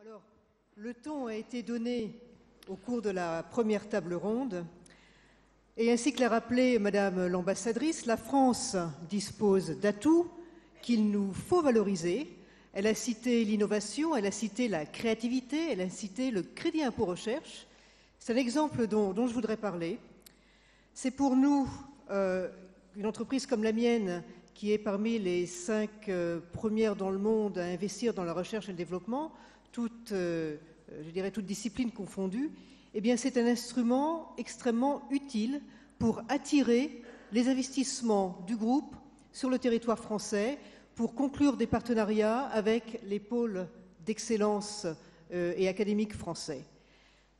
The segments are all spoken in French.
Alors, le ton a été donné au cours de la première table ronde. Et ainsi que l'a rappelé Madame l'ambassadrice, la France dispose d'atouts qu'il nous faut valoriser. Elle a cité l'innovation, elle a cité la créativité, elle a cité le crédit impôt recherche. C'est un exemple dont je voudrais parler. C'est pour nous, une entreprise comme la mienne, qui est parmi les 5 premières dans le monde à investir dans la recherche et le développement, toutes disciplines confondues, eh bien c'est un instrument extrêmement utile pour attirer les investissements du groupe sur le territoire français, pour conclure des partenariats avec les pôles d'excellence et académiques français.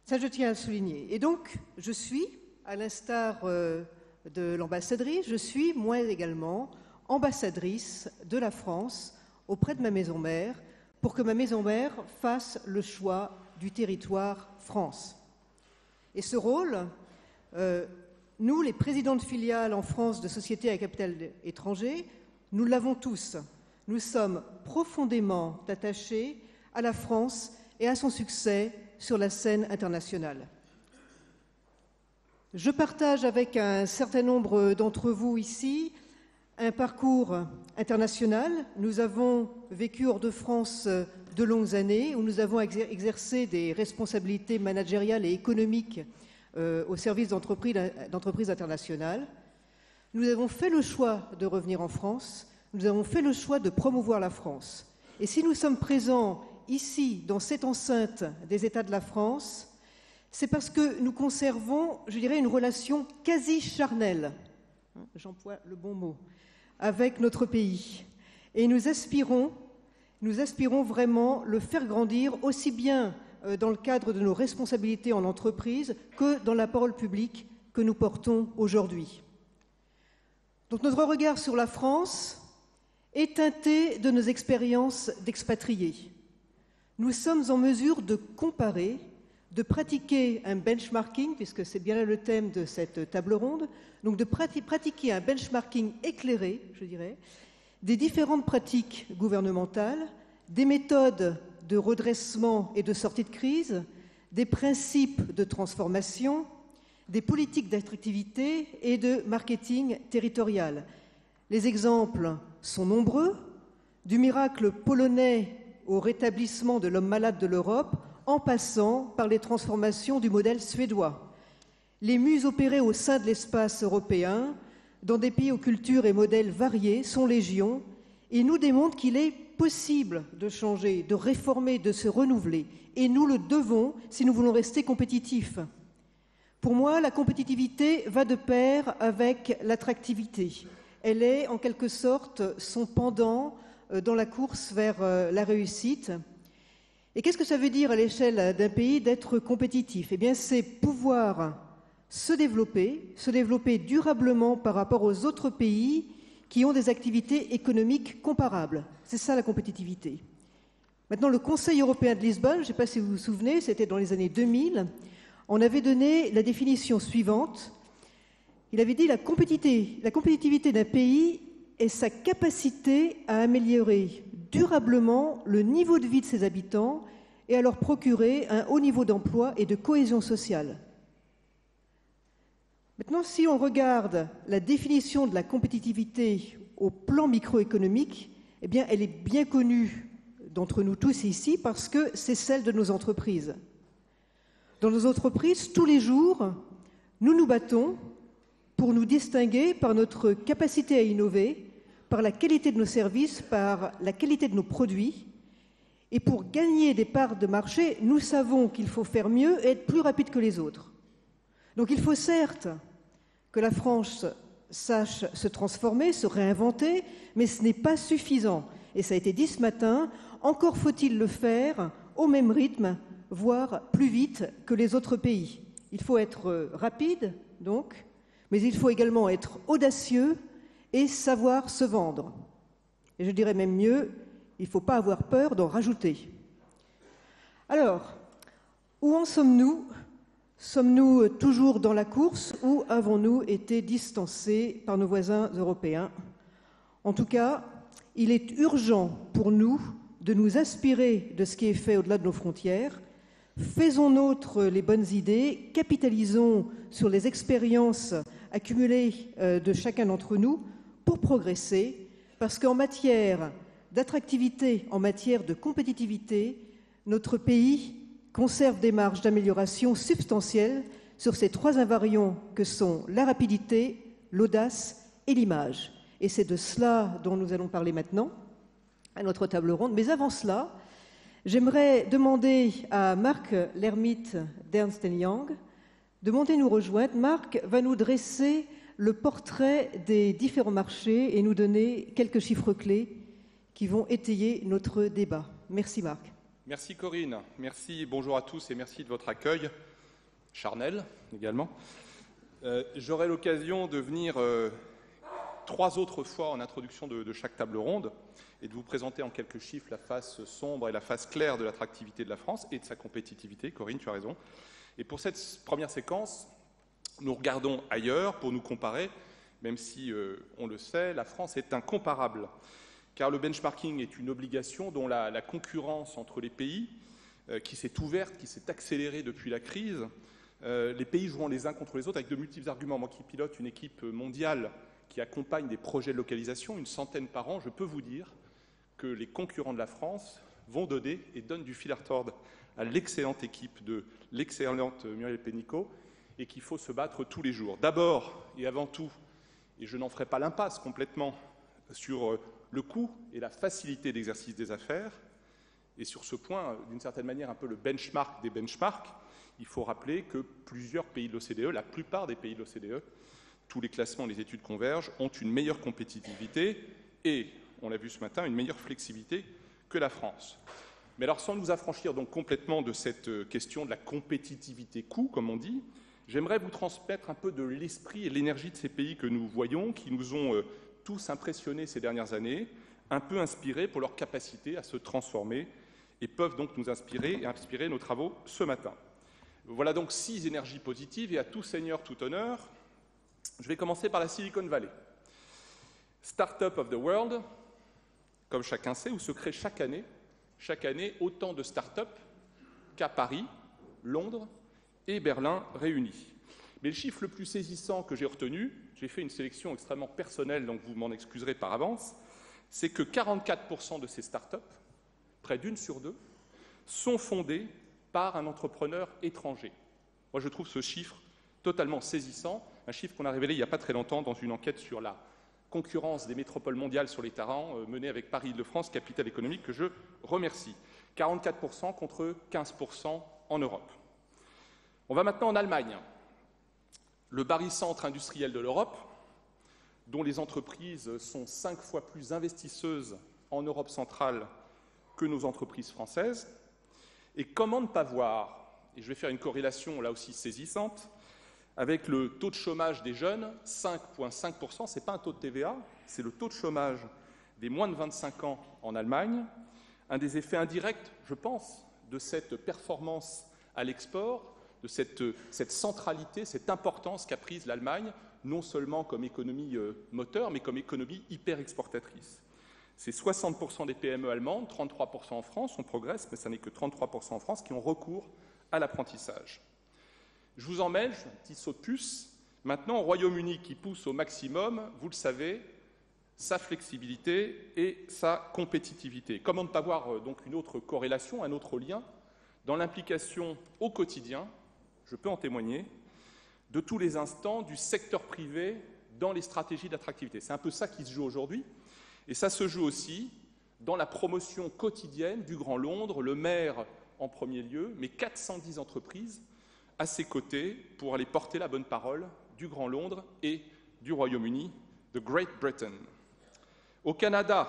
Ça, je tiens à le souligner. Et donc, je suis, à l'instar de l'ambassadrice, je suis, moi également, ambassadrice de la France auprès de ma maison mère, pour que ma maison mère fasse le choix du territoire France. Et ce rôle, nous, les présidents de filiales en France de sociétés à capital étranger, nous l'avons tous. Nous sommes profondément attachés à la France et à son succès sur la scène internationale. Je partage avec un certain nombre d'entre vous ici un parcours international. Nous avons vécu hors de France de longues années, où nous avons exercé des responsabilités managériales et économiques au service d'entreprises internationales. Nous avons fait le choix de revenir en France, nous avons fait le choix de promouvoir la France. Et si nous sommes présents ici, dans cette enceinte des États de la France, c'est parce que nous conservons, je dirais, une relation quasi charnelle, j'emploie le bon mot, avec notre pays. Et nous aspirons vraiment le faire grandir aussi bien dans le cadre de nos responsabilités en entreprise que dans la parole publique que nous portons aujourd'hui. Donc notre regard sur la France est teinté de nos expériences d'expatriés. Nous sommes en mesure de comparer, de pratiquer un benchmarking, puisque c'est bien là le thème de cette table ronde, donc de pratiquer un benchmarking éclairé, je dirais, des différentes pratiques gouvernementales, des méthodes de redressement et de sortie de crise, des principes de transformation, des politiques d'attractivité et de marketing territorial. Les exemples sont nombreux, du miracle polonais au rétablissement de l'homme malade de l'Europe, en passant par les transformations du modèle suédois. Les muses opérées au sein de l'espace européen, dans des pays aux cultures et modèles variés, sont légion et nous démontrent qu'il est possible de changer, de réformer, de se renouveler. Et nous le devons si nous voulons rester compétitifs. Pour moi, la compétitivité va de pair avec l'attractivité. Elle est en quelque sorte son pendant dans la course vers la réussite. Et qu'est-ce que ça veut dire à l'échelle d'un pays d'être compétitif ? Eh bien, c'est pouvoir se développer durablement par rapport aux autres pays qui ont des activités économiques comparables. C'est ça la compétitivité. Maintenant, le Conseil européen de Lisbonne, je ne sais pas si vous vous souvenez, c'était dans les années 2000, on avait donné la définition suivante. Il avait dit la compétitivité d'un pays est sa capacité à améliorer durablement le niveau de vie de ses habitants et à leur procurer un haut niveau d'emploi et de cohésion sociale. Maintenant, si on regarde la définition de la compétitivité au plan microéconomique, eh bien, elle est bien connue d'entre nous tous ici parce que c'est celle de nos entreprises. Dans nos entreprises, tous les jours, nous nous battons pour nous distinguer par notre capacité à innover, par la qualité de nos services, par la qualité de nos produits. Et pour gagner des parts de marché, nous savons qu'il faut faire mieux et être plus rapide que les autres. Donc il faut certes que la France sache se transformer, se réinventer, mais ce n'est pas suffisant. Et ça a été dit ce matin, encore faut-il le faire au même rythme, voire plus vite que les autres pays. Il faut être rapide, donc, mais il faut également être audacieux et savoir se vendre. Et je dirais même mieux, il ne faut pas avoir peur d'en rajouter. Alors, où en sommes-nous ? Sommes-nous toujours dans la course ou avons-nous été distancés par nos voisins européens ? En tout cas, il est urgent pour nous de nous inspirer de ce qui est fait au-delà de nos frontières. Faisons nôtres les bonnes idées, capitalisons sur les expériences accumulées de chacun d'entre nous pour progresser, parce qu'en matière d'attractivité, en matière de compétitivité, notre pays conserve des marges d'amélioration substantielles sur ces trois invariants que sont la rapidité, l'audace et l'image. Et c'est de cela dont nous allons parler maintenant, à notre table ronde. Mais avant cela, j'aimerais demander à Marc Lermite d'Ernst & Young de monter nous rejoindre. Marc va nous dresser le portrait des différents marchés et nous donner quelques chiffres clés qui vont étayer notre débat. Merci Marc. Merci Corinne, merci, bonjour à tous et merci de votre accueil, charnel également. J'aurai l'occasion de venir 3 autres fois en introduction de chaque table ronde et de vous présenter en quelques chiffres la face sombre et la face claire de l'attractivité de la France et de sa compétitivité. Corinne, tu as raison. Et pour cette première séquence, nous regardons ailleurs pour nous comparer, même si, on le sait, la France est incomparable. Car le benchmarking est une obligation dont la concurrence entre les pays, qui s'est ouverte, qui s'est accélérée depuis la crise, les pays jouant les uns contre les autres avec de multiples arguments. Moi qui pilote une équipe mondiale qui accompagne des projets de localisation, une centaine par an, je peux vous dire que les concurrents de la France vont donner et donnent du fil à retordre à l'excellente équipe de l'excellente Muriel Pénicaud et qu'il faut se battre tous les jours. D'abord et avant tout, et je n'en ferai pas l'impasse complètement sur le coût et la facilité d'exercice des affaires, et sur ce point, d'une certaine manière, un peu le benchmark des benchmarks, il faut rappeler que plusieurs pays de l'OCDE, la plupart des pays de l'OCDE, tous les classements et les études convergent, ont une meilleure compétitivité et, on l'a vu ce matin, une meilleure flexibilité que la France. Mais alors, sans nous affranchir donc complètement de cette question de la compétitivité coût, comme on dit, j'aimerais vous transmettre un peu de l'esprit et l'énergie de ces pays que nous voyons, qui nous ont tous impressionnés ces dernières années, un peu inspirés pour leur capacité à se transformer et peuvent donc nous inspirer et inspirer nos travaux ce matin. Voilà donc 6 énergies positives et à tout seigneur, tout honneur, je vais commencer par la Silicon Valley. Startup of the World, comme chacun sait, où se créent chaque année autant de startups qu'à Paris, Londres et Berlin réunis. Mais le chiffre le plus saisissant que j'ai retenu, j'ai fait une sélection extrêmement personnelle, donc vous m'en excuserez par avance, c'est que 44% de ces startups, près d'1 sur 2, sont fondées par un entrepreneur étranger. Moi, je trouve ce chiffre totalement saisissant, un chiffre qu'on a révélé il n'y a pas très longtemps dans une enquête sur la concurrence des métropoles mondiales sur les talents menée avec Paris-Île-de-France, capitale économique, que je remercie. 44% contre 15% en Europe. On va maintenant en Allemagne. Le barycentre industriel de l'Europe, dont les entreprises sont 5 fois plus investisseuses en Europe centrale que nos entreprises françaises. Et comment ne pas voir, et je vais faire une corrélation là aussi saisissante, avec le taux de chômage des jeunes, 5,5%, ce n'est pas un taux de TVA, c'est le taux de chômage des moins de 25 ans en Allemagne, un des effets indirects, je pense, de cette performance à l'export, de cette centralité, cette importance qu'a prise l'Allemagne, non seulement comme économie moteur, mais comme économie hyper exportatrice. C'est 60% des PME allemandes, 33% en France, on progresse, mais ça n'est que 33% en France, qui ont recours à l'apprentissage. Je vous emmène, un petit saut de puce, maintenant au Royaume-Uni qui pousse au maximum, vous le savez, sa flexibilité et sa compétitivité. Comment ne pas voir donc une autre corrélation, un autre lien dans l'implication au quotidien, je peux en témoigner, de tous les instants du secteur privé dans les stratégies d'attractivité. C'est un peu ça qui se joue aujourd'hui. Et ça se joue aussi dans la promotion quotidienne du Grand Londres, le maire en premier lieu, mais 410 entreprises à ses côtés pour aller porter la bonne parole du Grand Londres et du Royaume-Uni, de Great Britain. Au Canada,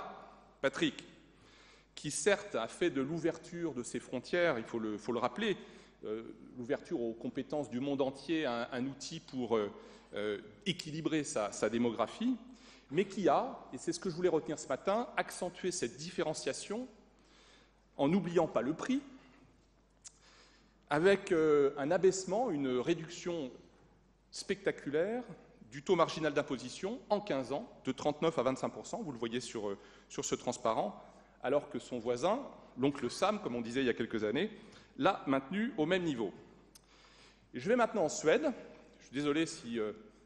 Patrick, qui certes a fait de l'ouverture de ses frontières, il faut le rappeler, l'ouverture aux compétences du monde entier, un outil pour équilibrer sa démographie, mais qui a, et c'est ce que je voulais retenir ce matin, accentué cette différenciation en n'oubliant pas le prix, avec un abaissement, une réduction spectaculaire du taux marginal d'imposition en 15 ans, de 39 à 25%, vous le voyez sur ce transparent, alors que son voisin, l'oncle Sam, comme on disait il y a quelques années, l'a maintenu au même niveau. Et je vais maintenant en Suède. Je suis désolé si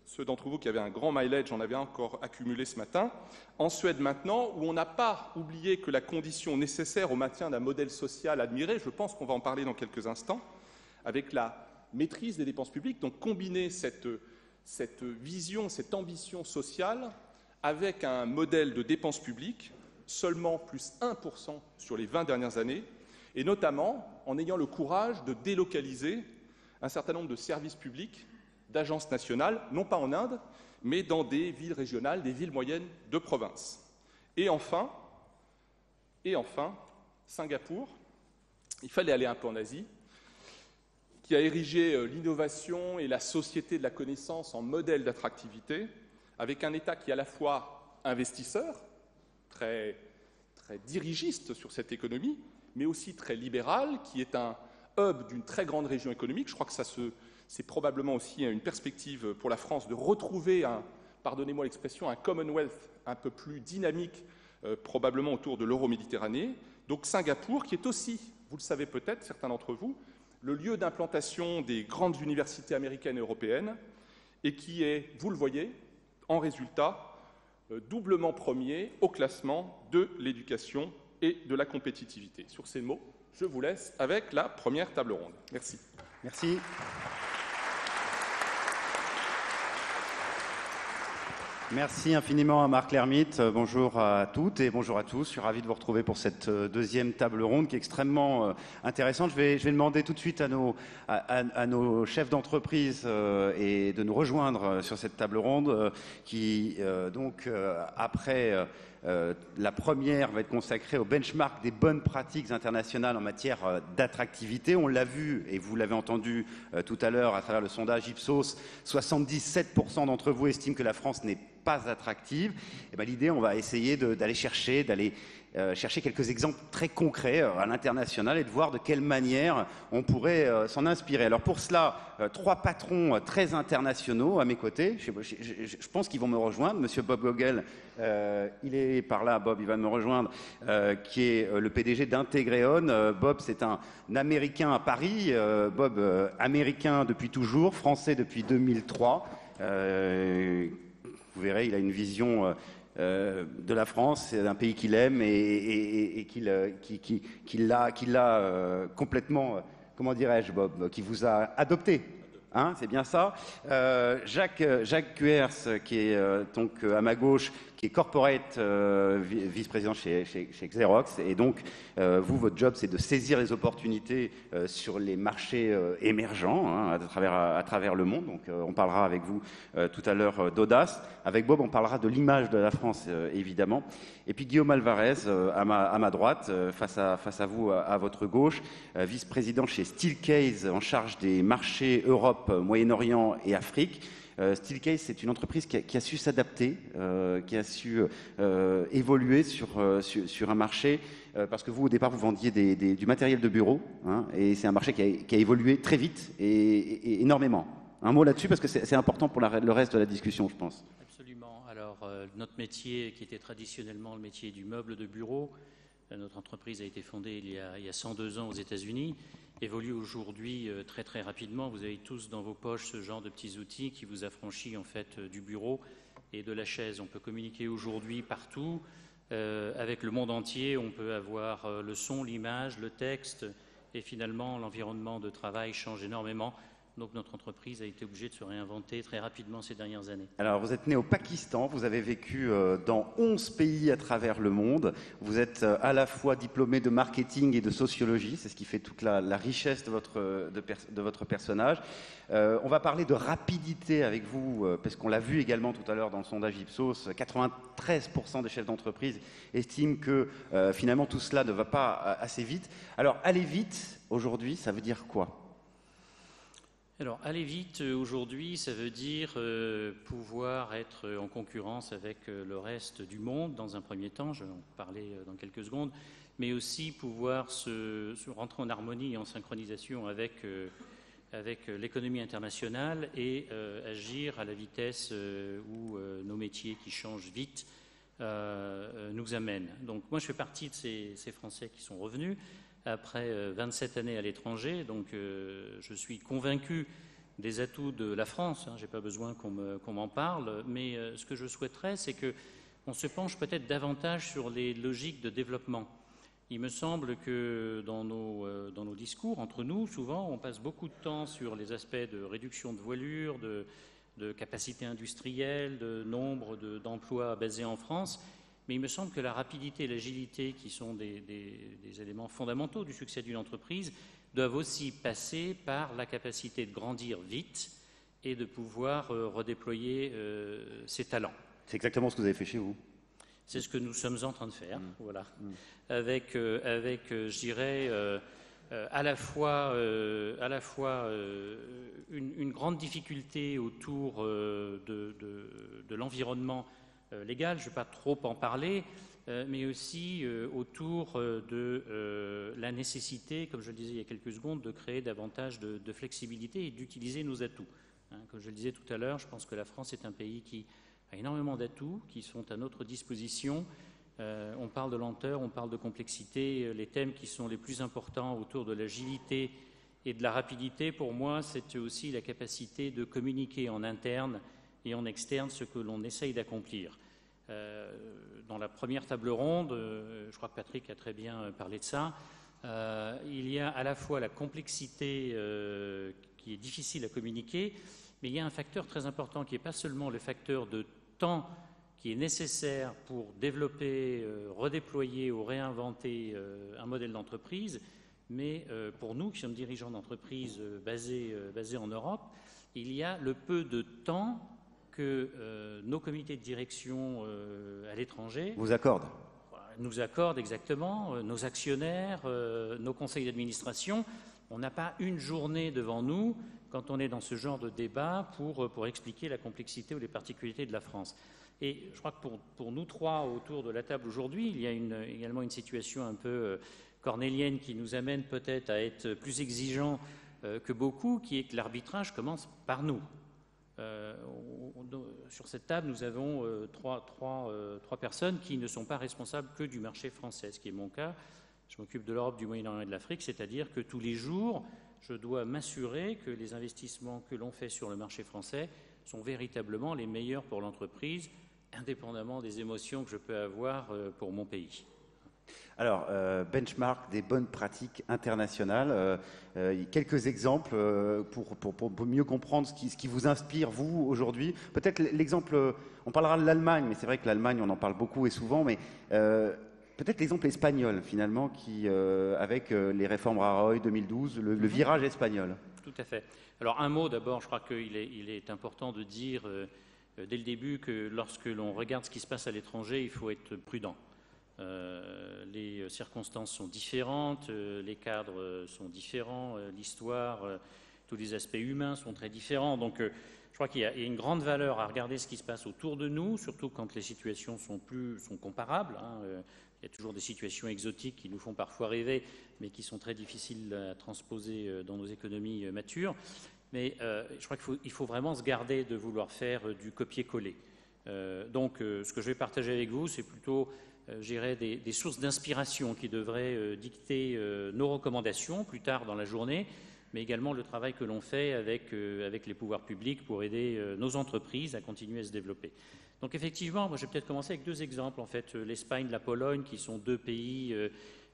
ceux d'entre vous qui avaient un grand mileage en avaient encore accumulé ce matin. En Suède maintenant, où on n'a pas oublié que la condition nécessaire au maintien d'un modèle social admiré, je pense qu'on va en parler dans quelques instants, avec la maîtrise des dépenses publiques, donc combiner cette vision, cette ambition sociale avec un modèle de dépenses publiques seulement plus 1% sur les 20 dernières années, et notamment en ayant le courage de délocaliser un certain nombre de services publics, d'agences nationales, non pas en Inde, mais dans des villes régionales, des villes moyennes de province. Et enfin, Singapour, il fallait aller un peu en Asie, qui a érigé l'innovation et la société de la connaissance en modèle d'attractivité, avec un État qui est à la fois investisseur, très dirigiste sur cette économie, mais aussi très libéral, qui est un hub d'une très grande région économique. Je crois que c'est probablement aussi une perspective pour la France de retrouver, pardonnez-moi l'expression, un Commonwealth un peu plus dynamique, probablement autour de l'euro-méditerranée. Donc Singapour, qui est aussi, vous le savez peut-être, certains d'entre vous, le lieu d'implantation des grandes universités américaines et européennes, et qui est, vous le voyez, en résultat, doublement premier au classement de l'éducation et de la compétitivité. Sur ces mots, je vous laisse avec la première table ronde. Merci. Merci. Merci infiniment à Marc Lermite. Bonjour à toutes et bonjour à tous. Je suis ravi de vous retrouver pour cette deuxième table ronde qui est extrêmement intéressante. Je vais demander tout de suite à nos chefs d'entreprise et de nous rejoindre sur cette table ronde qui, après la première va être consacrée au benchmark des bonnes pratiques internationales en matière d'attractivité. On l'a vu et vous l'avez entendu tout à l'heure à travers le sondage Ipsos, 77% d'entre vous estiment que la France n'est pas attractive. Et ben, l'idée, on va essayer d'aller chercher quelques exemples très concrets à l'international et de voir de quelle manière on pourrait s'en inspirer. Alors pour cela, trois patrons très internationaux à mes côtés. Je pense qu'ils vont me rejoindre. Monsieur Bob Gogel, il est par là. Bob, il va me rejoindre, qui est le PDG d'Integreon. Bob, c'est un Américain à Paris. Bob, américain depuis toujours, français depuis 2003. Vous verrez, il a une vision de la France, c'est un pays qu'il aime et qu'il a complètement, comment dirais-je, Bob, qui vous a adopté. Hein, c'est bien ça. Jacques Cuers, qui est donc à ma gauche, qui est corporate vice-président chez Xerox. Et donc, vous, votre job, c'est de saisir les opportunités sur les marchés émergents à travers le monde. Donc, on parlera avec vous tout à l'heure d'audace. Avec Bob, on parlera de l'image de la France, évidemment. Et puis Guillaume Alvarez, à ma droite, face à vous, à votre gauche, vice-président chez Steelcase, en charge des marchés Europe, Moyen-Orient et Afrique. Steelcase, c'est une entreprise qui a su s'adapter, qui a su évoluer sur un marché, parce que vous, au départ, vous vendiez du matériel de bureau, hein, et c'est un marché qui a évolué très vite et énormément. Un mot là-dessus, parce que c'est important pour le reste de la discussion, je pense. Absolument. Alors, notre métier, qui était traditionnellement le métier du meuble de bureau, notre entreprise a été fondée il y a 102 ans aux États-Unis, évolue aujourd'hui très très rapidement. Vous avez tous dans vos poches ce genre de petits outils qui vous affranchit en fait du bureau et de la chaise. On peut communiquer aujourd'hui partout avec le monde entier. On peut avoir le son, l'image, le texte et finalement l'environnement de travail change énormément. Donc notre entreprise a été obligée de se réinventer très rapidement ces dernières années. Alors vous êtes né au Pakistan, vous avez vécu dans 11 pays à travers le monde. Vous êtes à la fois diplômé de marketing et de sociologie, c'est ce qui fait toute la richesse de votre personnage. On va parler de rapidité avec vous, parce qu'on l'a vu également tout à l'heure dans le sondage Ipsos, 93% des chefs d'entreprise estiment que finalement tout cela ne va pas assez vite. Alors aller vite, aujourd'hui, ça veut dire quoi ? Alors, aller vite aujourd'hui, ça veut dire pouvoir être en concurrence avec le reste du monde dans un premier temps, je vais en parler dans quelques secondes, mais aussi pouvoir se rentrer en harmonie et en synchronisation avec l'économie internationale et agir à la vitesse où nos métiers qui changent vite nous amène. Donc moi, je fais partie de ces Français qui sont revenus après 27 années à l'étranger. Donc je suis convaincu des atouts de la France. Je n'ai pas besoin qu'on m'en parle. Mais ce que je souhaiterais, c'est qu'on se penche peut-être davantage sur les logiques de développement. Il me semble que dans nos discours, entre nous, souvent, on passe beaucoup de temps sur les aspects de réduction de voilure, de capacité industrielle, de nombre d'emplois basés en France. Mais il me semble que la rapidité et l'agilité, qui sont des éléments fondamentaux du succès d'une entreprise, doivent aussi passer par la capacité de grandir vite et de pouvoir redéployer ses talents. C'est exactement ce que vous avez fait chez vous. C'est ce que nous sommes en train de faire, voilà. Avec je dirais, à la fois une grande difficulté autour de l'environnement légal, je ne vais pas trop en parler, mais aussi autour de la nécessité, comme je le disais il y a quelques secondes, de créer davantage de flexibilité et d'utiliser nos atouts. Comme je le disais tout à l'heure, je pense que la France est un pays qui a énormément d'atouts qui sont à notre disposition. On parle de lenteur, on parle de complexité. Les thèmes qui sont les plus importants autour de l'agilité et de la rapidité, pour moi, c'est aussi la capacité de communiquer en interne et en externe ce que l'on essaye d'accomplir. Dans la première table ronde, je crois que Patrick a très bien parlé de ça, il y a à la fois la complexité qui est difficile à communiquer, mais il y a un facteur très important qui n'est pas seulement le facteur de temps qui est nécessaire pour développer, redéployer ou réinventer un modèle d'entreprise, mais pour nous qui sommes dirigeants d'entreprise basés en Europe, il y a le peu de temps que nos comités de direction à l'étranger vous accordent. Nous accordent exactement, nos actionnaires, nos conseils d'administration. On n'a pas une journée devant nous quand on est dans ce genre de débat pour expliquer la complexité ou les particularités de la France. Et je crois que pour nous trois autour de la table aujourd'hui, il y a également une situation un peu cornélienne qui nous amène peut-être à être plus exigeants que beaucoup, qui est que l'arbitrage commence par nous. Sur cette table, nous avons trois personnes qui ne sont pas responsables que du marché français, ce qui est mon cas. Je m'occupe de l'Europe, du Moyen-Orient et de l'Afrique, c'est-à-dire que tous les jours, je dois m'assurer que les investissements que l'on fait sur le marché français sont véritablement les meilleurs pour l'entreprise, indépendamment des émotions que je peux avoir pour mon pays. Alors, benchmark des bonnes pratiques internationales, quelques exemples pour mieux comprendre ce qui vous inspire, vous, aujourd'hui. Peut-être l'exemple, on parlera de l'Allemagne, mais c'est vrai que l'Allemagne, on en parle beaucoup et souvent, mais peut-être l'exemple espagnol, finalement, qui, avec les réformes Rajoy 2012, le virage espagnol. Tout à fait. Alors, un mot d'abord, je crois qu'il est important de dire dès le début que lorsque l'on regarde ce qui se passe à l'étranger, il faut être prudent. Les circonstances sont différentes, les cadres sont différents, l'histoire, tous les aspects humains sont très différents. Donc, je crois qu'il y a une grande valeur à regarder ce qui se passe autour de nous, surtout quand les situations sont comparables. Il y a toujours des situations exotiques qui nous font parfois rêver, mais qui sont très difficiles à transposer dans nos économies matures. Mais je crois qu'il faut vraiment se garder de vouloir faire du copier-coller. Donc, ce que je vais partager avec vous, c'est plutôt des sources d'inspiration qui devraient dicter nos recommandations plus tard dans la journée, mais également le travail que l'on fait avec les pouvoirs publics pour aider nos entreprises à continuer à se développer. Donc effectivement, moi je vais peut-être commencer avec deux exemples, en fait, l'Espagne, la Pologne, qui sont deux pays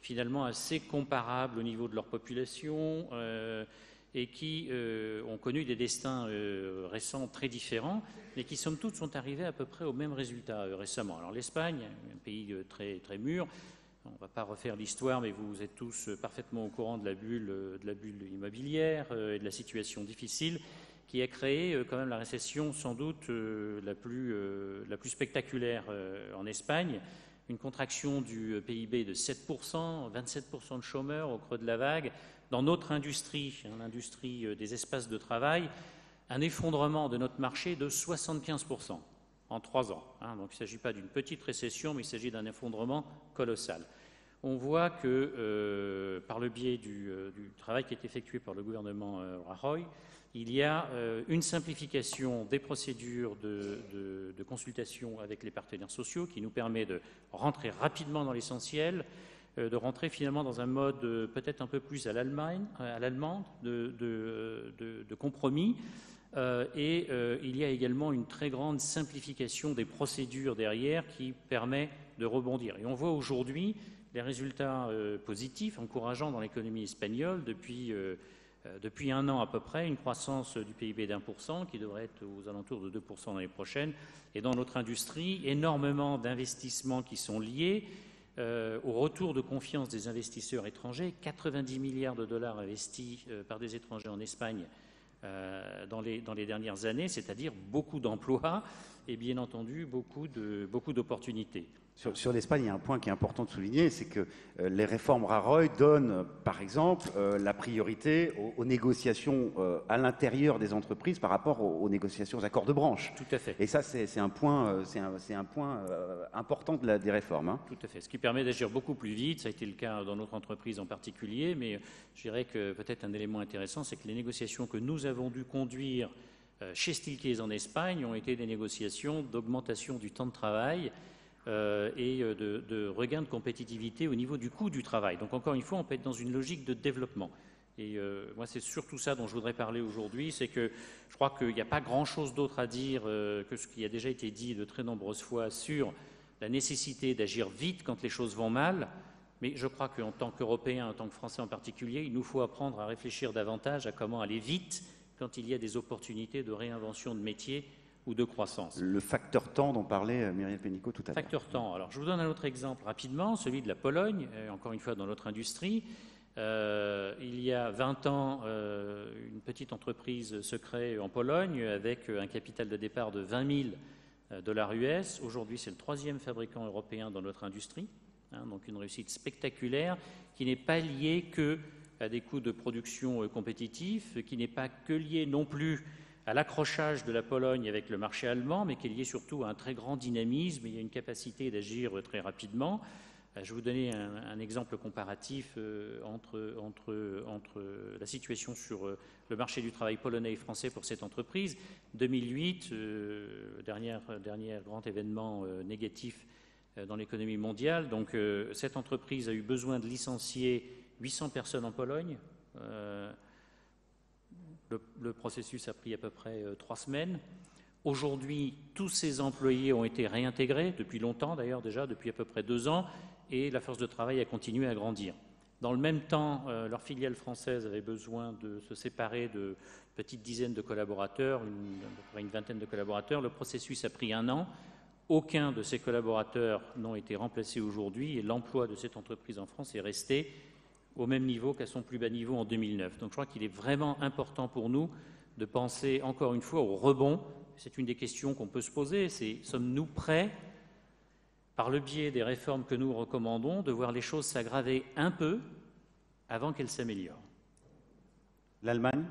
finalement assez comparables au niveau de leur population et qui ont connu des destins récents très différents, mais qui, somme toute, sont arrivés à peu près au même résultat récemment. Alors l'Espagne, un pays très, très mûr, on ne va pas refaire l'histoire, mais vous êtes tous parfaitement au courant de la bulle immobilière et de la situation difficile qui a créé quand même la récession sans doute la plus spectaculaire en Espagne. Une contraction du PIB de 7%, 27% de chômeurs au creux de la vague. Dans notre industrie, l'industrie des espaces de travail, un effondrement de notre marché de 75% en 3 ans. Donc il ne s'agit pas d'une petite récession, mais il s'agit d'un effondrement colossal. on voit que par le biais du travail qui est effectué par le gouvernement Rajoy, il y a une simplification des procédures de consultation avec les partenaires sociaux qui nous permet de rentrer rapidement dans l'essentiel, de rentrer finalement dans un mode peut-être un peu plus à l'allemande, de compromis. Il y a également une très grande simplification des procédures derrière qui permet de rebondir. Et on voit aujourd'hui les résultats positifs, encourageants dans l'économie espagnole depuis un an à peu près, une croissance du PIB d'1% qui devrait être aux alentours de 2% l'année prochaine. Et dans notre industrie, énormément d'investissements qui sont liés au retour de confiance des investisseurs étrangers. 90 milliards de dollars investis par des étrangers en Espagne dans les dernières années, c'est-à-dire beaucoup d'emplois et bien entendu beaucoup d'opportunités. Sur l'Espagne, il y a un point qui est important de souligner, c'est que les réformes Rajoy donnent, par exemple, la priorité aux négociations à l'intérieur des entreprises par rapport aux négociations aux accords de branche. Tout à fait. Et ça, c'est un point, important des réformes. Tout à fait. Ce qui permet d'agir beaucoup plus vite. Ça a été le cas dans notre entreprise en particulier, mais je dirais que peut-être un élément intéressant, c'est que les négociations que nous avons dû conduire chez Steelcase en Espagne ont été des négociations d'augmentation du temps de travail et de regain de compétitivité au niveau du coût du travail. Donc encore une fois, on peut être dans une logique de développement. Et moi, c'est surtout ça dont je voudrais parler aujourd'hui, c'est que je crois qu'il n'y a pas grand-chose d'autre à dire que ce qui a déjà été dit de très nombreuses fois sur la nécessité d'agir vite quand les choses vont mal. Mais je crois qu'en tant qu'Européens, en tant que Français en particulier, il nous faut apprendre à réfléchir davantage à comment aller vite quand il y a des opportunités de réinvention de métiers ou de croissance. Le facteur temps dont parlait Muriel Pénicaud tout à l'heure. Facteur temps. Alors, je vous donne un autre exemple rapidement, celui de la Pologne, encore une fois dans notre industrie. Il y a 20 ans, une petite entreprise se crée en Pologne avec un capital de départ de 20 000 dollars US. Aujourd'hui, c'est le 3e fabricant européen dans notre industrie. Donc une réussite spectaculaire qui n'est pas liée qu'à des coûts de production compétitifs, qui n'est pas que liée non plus à l'accrochage de la Pologne avec le marché allemand, mais qui est lié surtout à un très grand dynamisme. Il y a une capacité d'agir très rapidement. Je vais vous donner un exemple comparatif entre la situation sur le marché du travail polonais et français pour cette entreprise. 2008, dernier grand événement négatif dans l'économie mondiale. Donc cette entreprise a eu besoin de licencier 800 personnes en Pologne. Le processus a pris à peu près 3 semaines. Aujourd'hui, tous ces employés ont été réintégrés, depuis longtemps d'ailleurs déjà, depuis à peu près 2 ans, et la force de travail a continué à grandir. Dans le même temps, leur filiale française avait besoin de se séparer de petites dizaines de collaborateurs, à peu près une vingtaine de collaborateurs. Le processus a pris 1 an. Aucun de ces collaborateurs n'ont été remplacés aujourd'hui et l'emploi de cette entreprise en France est resté au même niveau qu'à son plus bas niveau en 2009. Donc je crois qu'il est vraiment important pour nous de penser encore une fois au rebond. C'est une des questions qu'on peut se poser, c'est sommes-nous prêts, par le biais des réformes que nous recommandons, de voir les choses s'aggraver un peu avant qu'elles s'améliorent. L'Allemagne ?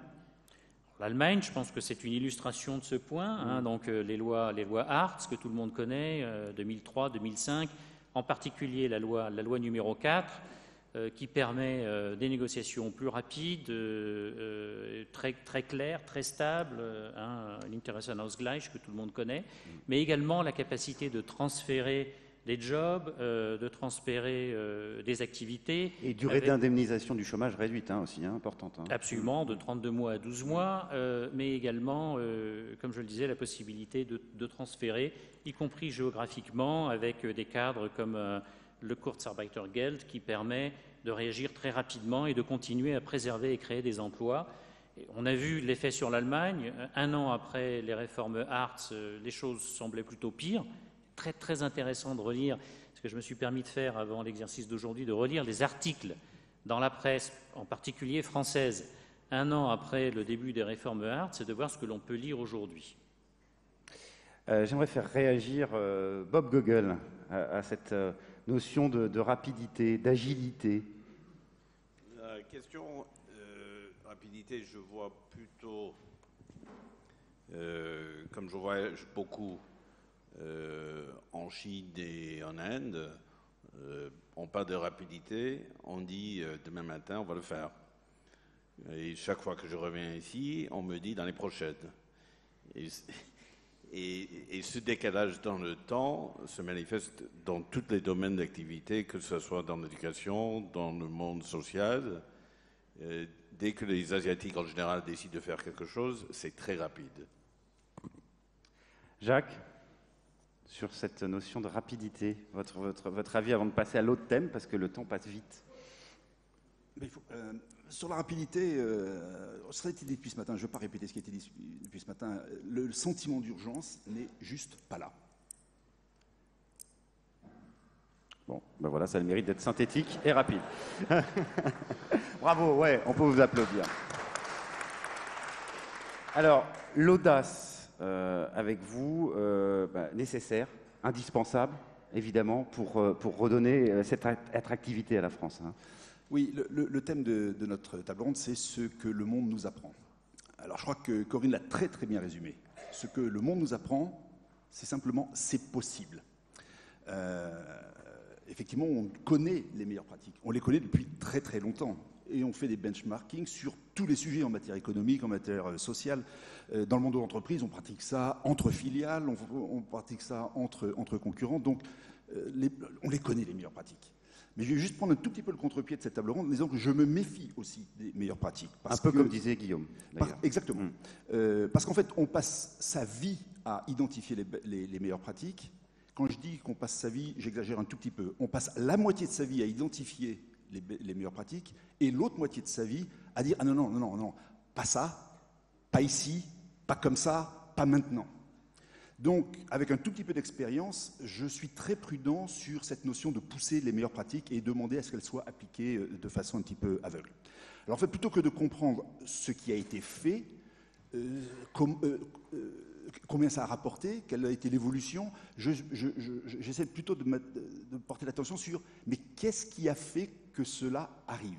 L'Allemagne, je pense que c'est une illustration de ce point. Donc les lois Hartz, que tout le monde connaît, 2003, 2005, en particulier la loi numéro 4, qui permet des négociations plus rapides, très claires, très stables, l'Interessenausgleich que tout le monde connaît, mais également la capacité de transférer des jobs, de transférer des activités. Et durée d'indemnisation du chômage réduite aussi, importante. Absolument, de 32 mois à 12 mois, mais également, comme je le disais, la possibilité de transférer, y compris géographiquement, avec des cadres comme le Kurzarbeitergeld qui permet de réagir très rapidement et de continuer à préserver et créer des emplois. Et on a vu l'effet sur l'Allemagne. 1 an après les réformes Hartz, les choses semblaient plutôt pires. Très, très intéressant de relire, ce que je me suis permis de faire avant l'exercice d'aujourd'hui, de relire les articles dans la presse, en particulier française, 1 an après le début des réformes Hartz, et de voir ce que l'on peut lire aujourd'hui. J'aimerais faire réagir Bob Gogol à cette notion de rapidité, d'agilité. La question rapidité, je vois plutôt, comme je voyage beaucoup en Chine et en Inde, On parle de rapidité, on dit demain matin, on va le faire. Et chaque fois que je reviens ici, on me dit dans les prochaines. Et ce décalage dans le temps se manifeste dans tous les domaines d'activité, que ce soit dans l'éducation, dans le monde social. Dès que les Asiatiques en général décident de faire quelque chose, c'est très rapide. Jacques, sur cette notion de rapidité, votre avis avant de passer à l'autre thème, parce que le temps passe vite. Mais sur la rapidité, ça a été dit depuis ce matin, je ne vais pas répéter ce qui a été dit depuis ce matin, le sentiment d'urgence n'est juste pas là. Bon, ben voilà, ça a le mérite d'être synthétique et rapide. Bravo, ouais, on peut vous applaudir. Alors, l'audace avec vous, nécessaire, indispensable, évidemment, pour redonner cette attractivité à la France. Hein. Oui, le thème de notre table ronde, c'est ce que le monde nous apprend. Alors, je crois que Corinne l'a très très bien résumé. Ce que le monde nous apprend, c'est simplement, c'est possible. Effectivement, on connaît les meilleures pratiques. On les connaît depuis très très longtemps. Et on fait des benchmarking sur tous les sujets en matière économique, en matière sociale. Dans le monde de l'entreprise, on pratique ça entre filiales, on pratique ça entre concurrents. Donc, on les connaît, les meilleures pratiques. Mais je vais juste prendre un tout petit peu le contre-pied de cette table ronde en disant que je me méfie aussi des meilleures pratiques. Un peu comme disait Guillaume. Exactement. Parce qu'en fait, on passe sa vie à identifier les meilleures pratiques. Quand je dis qu'on passe sa vie, j'exagère un tout petit peu. On passe la moitié de sa vie à identifier les meilleures pratiques et l'autre moitié de sa vie à dire « Ah non, pas ça, pas ici, pas comme ça, pas maintenant ». Donc, avec un tout petit peu d'expérience, je suis très prudent sur cette notion de pousser les meilleures pratiques et demander à ce qu'elles soient appliquées de façon un petit peu aveugle. Alors, en fait, plutôt que de comprendre ce qui a été fait, combien ça a rapporté, quelle a été l'évolution, j'essaie plutôt de porter l'attention sur mais qu'est-ce qui a fait que cela arrive?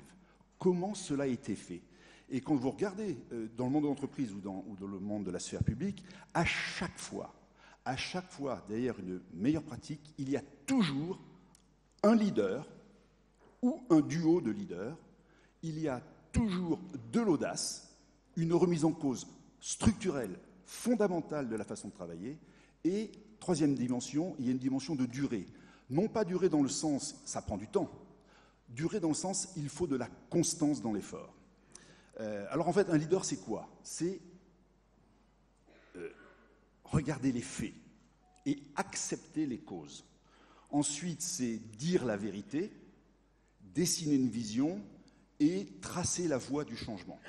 Comment cela a été fait? Et quand vous regardez dans le monde de l'entreprise ou dans le monde de la sphère publique, à chaque fois, derrière une meilleure pratique, il y a toujours un leader ou un duo de leaders, il y a toujours de l'audace, une remise en cause structurelle, fondamentale de la façon de travailler, et troisième dimension, il y a une dimension de durée. Non pas durée dans le sens, ça prend du temps, durée dans le sens, il faut de la constance dans l'effort. Alors en fait, un leader, c'est quoi? C'est regarder les faits et accepter les causes. Ensuite, c'est dire la vérité, dessiner une vision et tracer la voie du changement.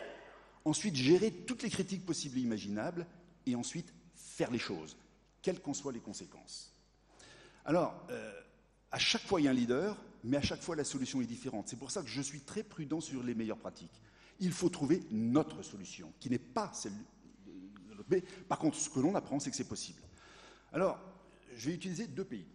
Ensuite, gérer toutes les critiques possibles et imaginables et ensuite faire les choses, quelles qu'en soient les conséquences. Alors, à chaque fois, il y a un leader, mais à chaque fois, la solution est différente. C'est pour ça que je suis très prudent sur les meilleures pratiques. Il faut trouver notre solution, qui n'est pas celle de l'autre. Mais par contre, ce que l'on apprend, c'est que c'est possible. Alors, je vais utiliser 2 pays.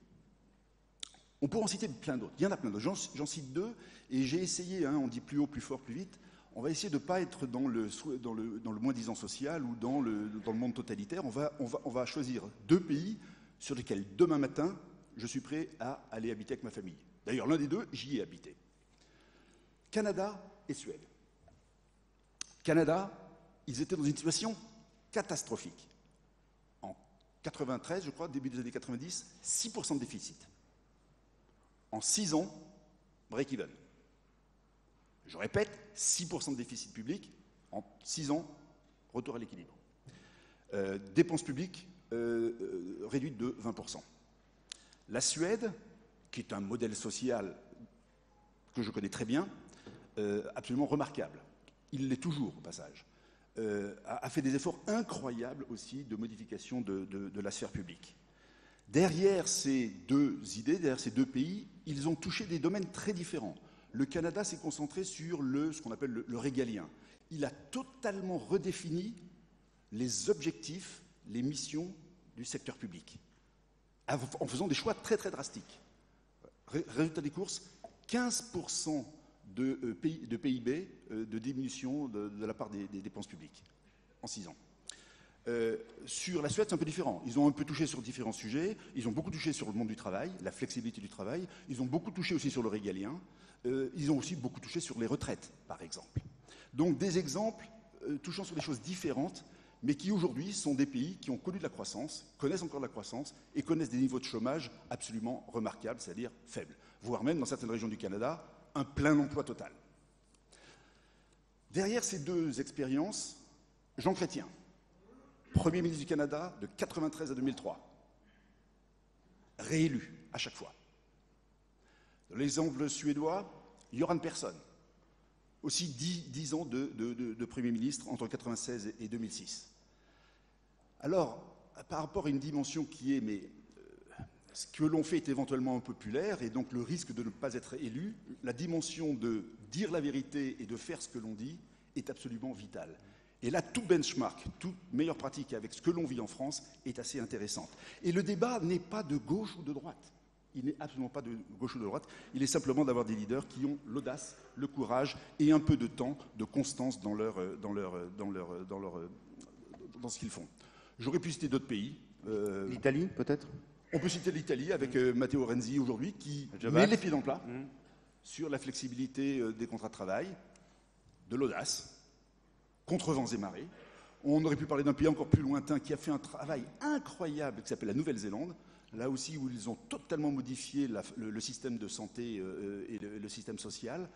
On pourrait en citer plein d'autres. Il y en a plein d'autres. J'en cite 2, et j'ai essayé, on dit plus haut, plus fort, plus vite. On va essayer de ne pas être dans le moins-disant social ou dans le monde totalitaire. On va choisir 2 pays sur lesquels, demain matin, je suis prêt à aller habiter avec ma famille. D'ailleurs, l'un des 2, j'y ai habité. Canada et Suède. Canada, ils étaient dans une situation catastrophique. En 93, je crois, début des années 90, 6% de déficit. En 6 ans, break-even. Je répète, 6% de déficit public, en 6 ans, retour à l'équilibre. Dépenses publiques réduites de 20%. La Suède, qui est un modèle social que je connais très bien, absolument remarquable, il l'est toujours au passage, a fait des efforts incroyables aussi de modification de la sphère publique. Derrière ces 2 idées, derrière ces 2 pays, ils ont touché des domaines très différents. Le Canada s'est concentré sur ce qu'on appelle le régalien. Il a totalement redéfini les objectifs, les missions du secteur public, en faisant des choix très très drastiques. Résultat des courses, 15% de PIB de diminution de la part des dépenses publiques en 6 ans. Sur la Suède, c'est un peu différent. Ils ont un peu touché sur différents sujets. Ils ont beaucoup touché sur le monde du travail, la flexibilité du travail. Ils ont beaucoup touché aussi sur le régalien. Ils ont aussi beaucoup touché sur les retraites, par exemple. Donc des exemples touchant sur des choses différentes, mais qui aujourd'hui sont des pays qui ont connu de la croissance, connaissent encore de la croissance et connaissent des niveaux de chômage absolument remarquables, c'est-à-dire faibles. Voire même, dans certaines régions du Canada, un plein emploi total. Derrière ces deux expériences, Jean Chrétien, Premier ministre du Canada de 1993 à 2003, réélu à chaque fois. Dans l'exemple suédois, Göran Persson, aussi 10 ans de Premier ministre entre 1996 et 2006. Alors, par rapport à une dimension qui est, ce que l'on fait est éventuellement impopulaire, et donc le risque de ne pas être élu, la dimension de dire la vérité et de faire ce que l'on dit est absolument vitale. Et là, tout benchmark, toute meilleure pratique avec ce que l'on vit en France est assez intéressante. Et le débat n'est pas de gauche ou de droite. Il n'est absolument pas de gauche ou de droite. Il est simplement d'avoir des leaders qui ont l'audace, le courage et un peu de temps, de constance dans ce qu'ils font. J'aurais pu citer d'autres pays. L'Italie, peut-être? On peut citer l'Italie avec Matteo Renzi aujourd'hui qui met les pieds dans le plat sur la flexibilité des contrats de travail, de l'audace, contre vents et marées. On aurait pu parler d'un pays encore plus lointain qui a fait un travail incroyable qui s'appelle la Nouvelle-Zélande, là aussi où ils ont totalement modifié le système de santé et le système social,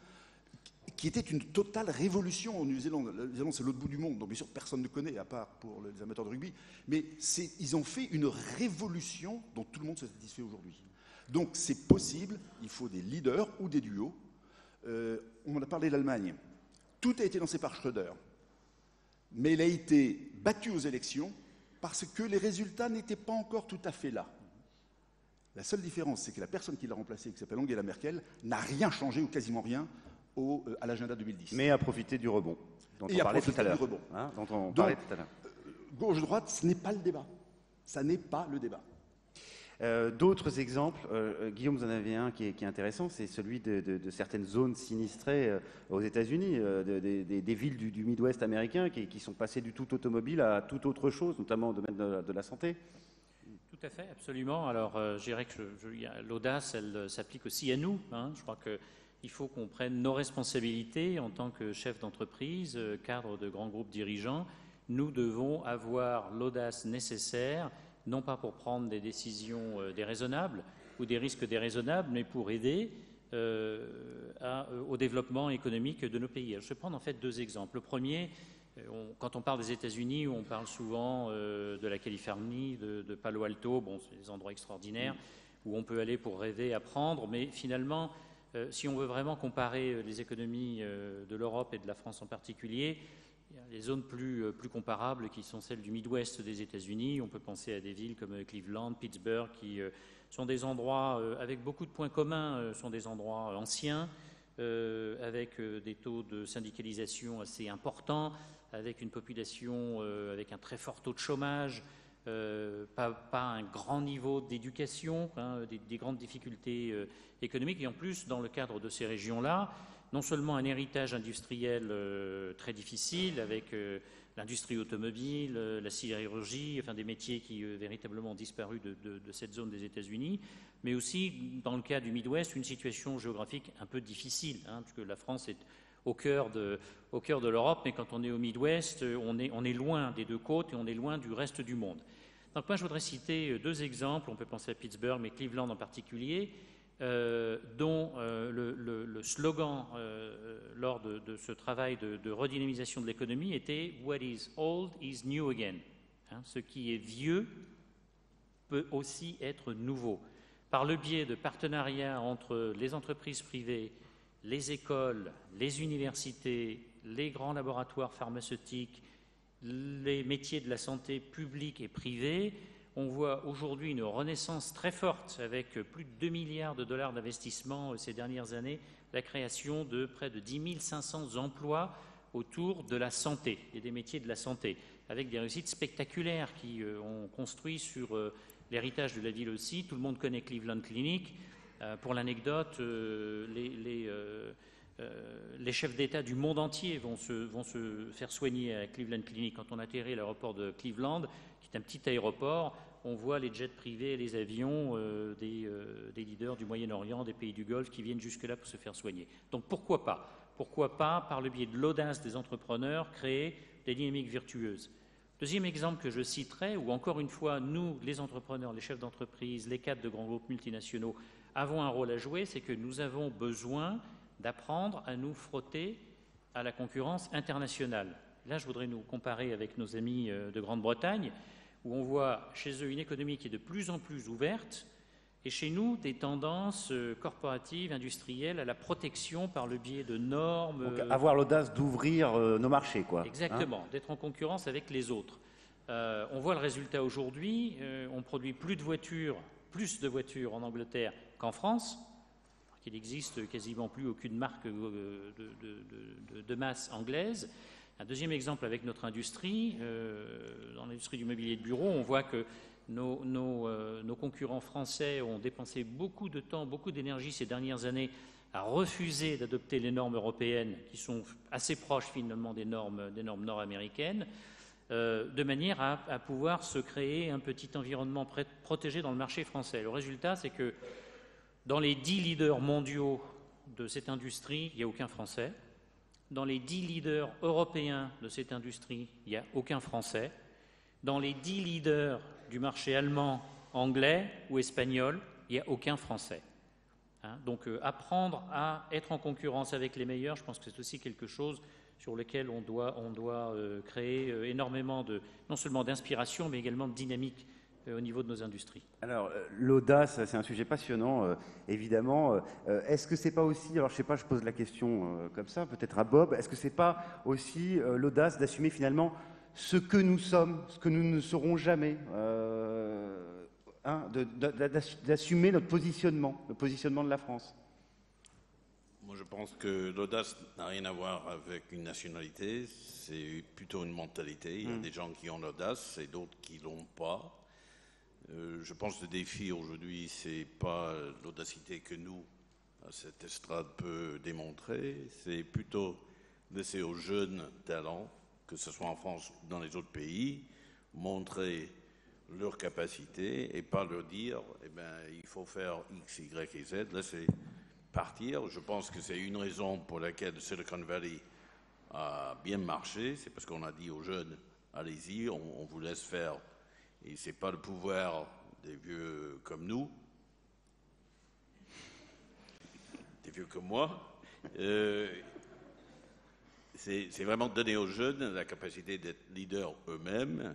qui était une totale révolution en Nouvelle-Zélande. La Nouvelle-Zélande, c'est l'autre bout du monde, donc bien sûr personne ne connaît, à part pour les amateurs de rugby, mais ils ont fait une révolution dont tout le monde se satisfait aujourd'hui. Donc c'est possible, il faut des leaders ou des duos. On a parlé de l'Allemagne. Tout a été lancé par Schröder, mais il a été battu aux élections parce que les résultats n'étaient pas encore tout à fait là. La seule différence, c'est que la personne qui l'a remplacé, qui s'appelle Angela Merkel, n'a rien changé ou quasiment rien à l'agenda 2010. Mais a profité du rebond, dont on parlait tout à l'heure. Gauche-droite, ce n'est pas le débat. Ça n'est pas le débat. D'autres exemples, Guillaume, vous en avez un qui est intéressant, c'est celui de certaines zones sinistrées aux États-Unis, des villes du Midwest américain qui sont passées du tout automobile à toute autre chose, notamment au domaine de la santé. Tout à fait, absolument. Alors, je dirais que l'audace, elle s'applique aussi à nous. Je crois qu'il faut qu'on prenne nos responsabilités en tant que chef d'entreprise, cadre de grands groupes dirigeants. Nous devons avoir l'audace nécessaire, non pas pour prendre des décisions déraisonnables ou des risques déraisonnables, mais pour aider au développement économique de nos pays. Alors, je vais prendre en fait deux exemples. Le premier, quand on parle des États-Unis, on parle souvent de la Californie, de Palo Alto. Bon, c'est des endroits extraordinaires où on peut aller pour rêver, apprendre, mais finalement, si on veut vraiment comparer les économies de l'Europe et de la France en particulier, il y a des zones plus comparables qui sont celles du Midwest des États-Unis. On peut penser à des villes comme Cleveland, Pittsburgh, qui sont des endroits avec beaucoup de points communs, sont des endroits anciens, avec des taux de syndicalisation assez importants, avec une population avec un très fort taux de chômage, pas un grand niveau d'éducation, des grandes difficultés économiques. Et en plus, dans le cadre de ces régions-là, non seulement un héritage industriel très difficile avec l'industrie automobile, la sidérurgie, enfin des métiers qui véritablement ont disparu de cette zone des États-Unis, mais aussi, dans le cas du Midwest, une situation géographique un peu difficile, puisque la France est au cœur de l'Europe, mais quand on est au Midwest, on est loin des deux côtes et on est loin du reste du monde. Donc moi, je voudrais citer deux exemples. On peut penser à Pittsburgh, mais Cleveland en particulier, dont le slogan lors de ce travail de redynamisation de l'économie était « What is old is new again ». Ce qui est vieux peut aussi être nouveau. Par le biais de partenariats entre les entreprises privées, les écoles, les universités, les grands laboratoires pharmaceutiques, les métiers de la santé publique et privée, on voit aujourd'hui une renaissance très forte avec plus de 2 milliards de dollars d'investissement ces dernières années, la création de près de 10 500 emplois autour de la santé et des métiers de la santé, avec des réussites spectaculaires qui ont construit sur l'héritage de la ville aussi. Tout le monde connaît Cleveland Clinic. Pour l'anecdote, les les chefs d'État du monde entier vont se faire soigner à Cleveland Clinic. Quand on atterrit à l'aéroport de Cleveland, qui est un petit aéroport, on voit les jets privés et les avions des leaders du Moyen-Orient, des pays du Golfe qui viennent jusque-là pour se faire soigner. Donc pourquoi pas ? Pourquoi pas, par le biais de l'audace des entrepreneurs, créer des dynamiques vertueuses ? Deuxième exemple que je citerai, où encore une fois, nous, les entrepreneurs, les chefs d'entreprise, les cadres de grands groupes multinationaux, avons un rôle à jouer, c'est que nous avons besoin d'apprendre à nous frotter à la concurrence internationale. Là, je voudrais nous comparer avec nos amis de Grande-Bretagne, où on voit chez eux une économie qui est de plus en plus ouverte, et chez nous, des tendances corporatives, industrielles, à la protection par le biais de normes. Donc, avoir l'audace d'ouvrir nos marchés, quoi. Exactement, d'être en concurrence avec les autres. On voit le résultat aujourd'hui, on produit plus de voitures en Angleterre qu'en France, qu'il n'existe quasiment plus aucune marque de masse anglaise. Un deuxième exemple avec notre industrie, dans l'industrie du mobilier de bureau, on voit que nos concurrents français ont dépensé beaucoup de temps, beaucoup d'énergie ces dernières années à refuser d'adopter les normes européennes qui sont assez proches finalement des normes nord-américaines, de manière à pouvoir se créer un petit environnement protégé dans le marché français. Le résultat, c'est que dans les 10 leaders mondiaux de cette industrie, il n'y a aucun Français. Dans les 10 leaders européens de cette industrie, il n'y a aucun Français. Dans les 10 leaders du marché allemand, anglais ou espagnol, il n'y a aucun Français. Donc apprendre à être en concurrence avec les meilleurs, je pense que c'est aussi quelque chose sur lequel on doit créer énormément non seulement d'inspiration, mais également de dynamique au niveau de nos industries. Alors, l'audace, c'est un sujet passionnant, évidemment. Est-ce que c'est pas aussi, alors je sais pas, je pose la question comme ça, peut-être à Bob, est-ce que c'est pas aussi l'audace d'assumer finalement ce que nous sommes, ce que nous ne serons jamais, d'assumer notre positionnement, le positionnement de la France? Moi, je pense que l'audace n'a rien à voir avec une nationalité, c'est plutôt une mentalité. Il y a des gens qui ont l'audace et d'autres qui l'ont pas. Je pense que le défi aujourd'hui, c'est pas l'audacité que nous, à cette estrade, peut démontrer, c'est plutôt laisser aux jeunes talents, que ce soit en France ou dans les autres pays, montrer leurs capacités et pas leur dire, il faut faire X, Y et Z, laisser partir. Je pense que c'est une raison pour laquelle Silicon Valley a bien marché, c'est parce qu'on a dit aux jeunes, allez-y, on vous laisse faire. Et c'est pas le pouvoir des vieux comme nous, des vieux comme moi. C'est vraiment donner aux jeunes la capacité d'être leaders eux-mêmes.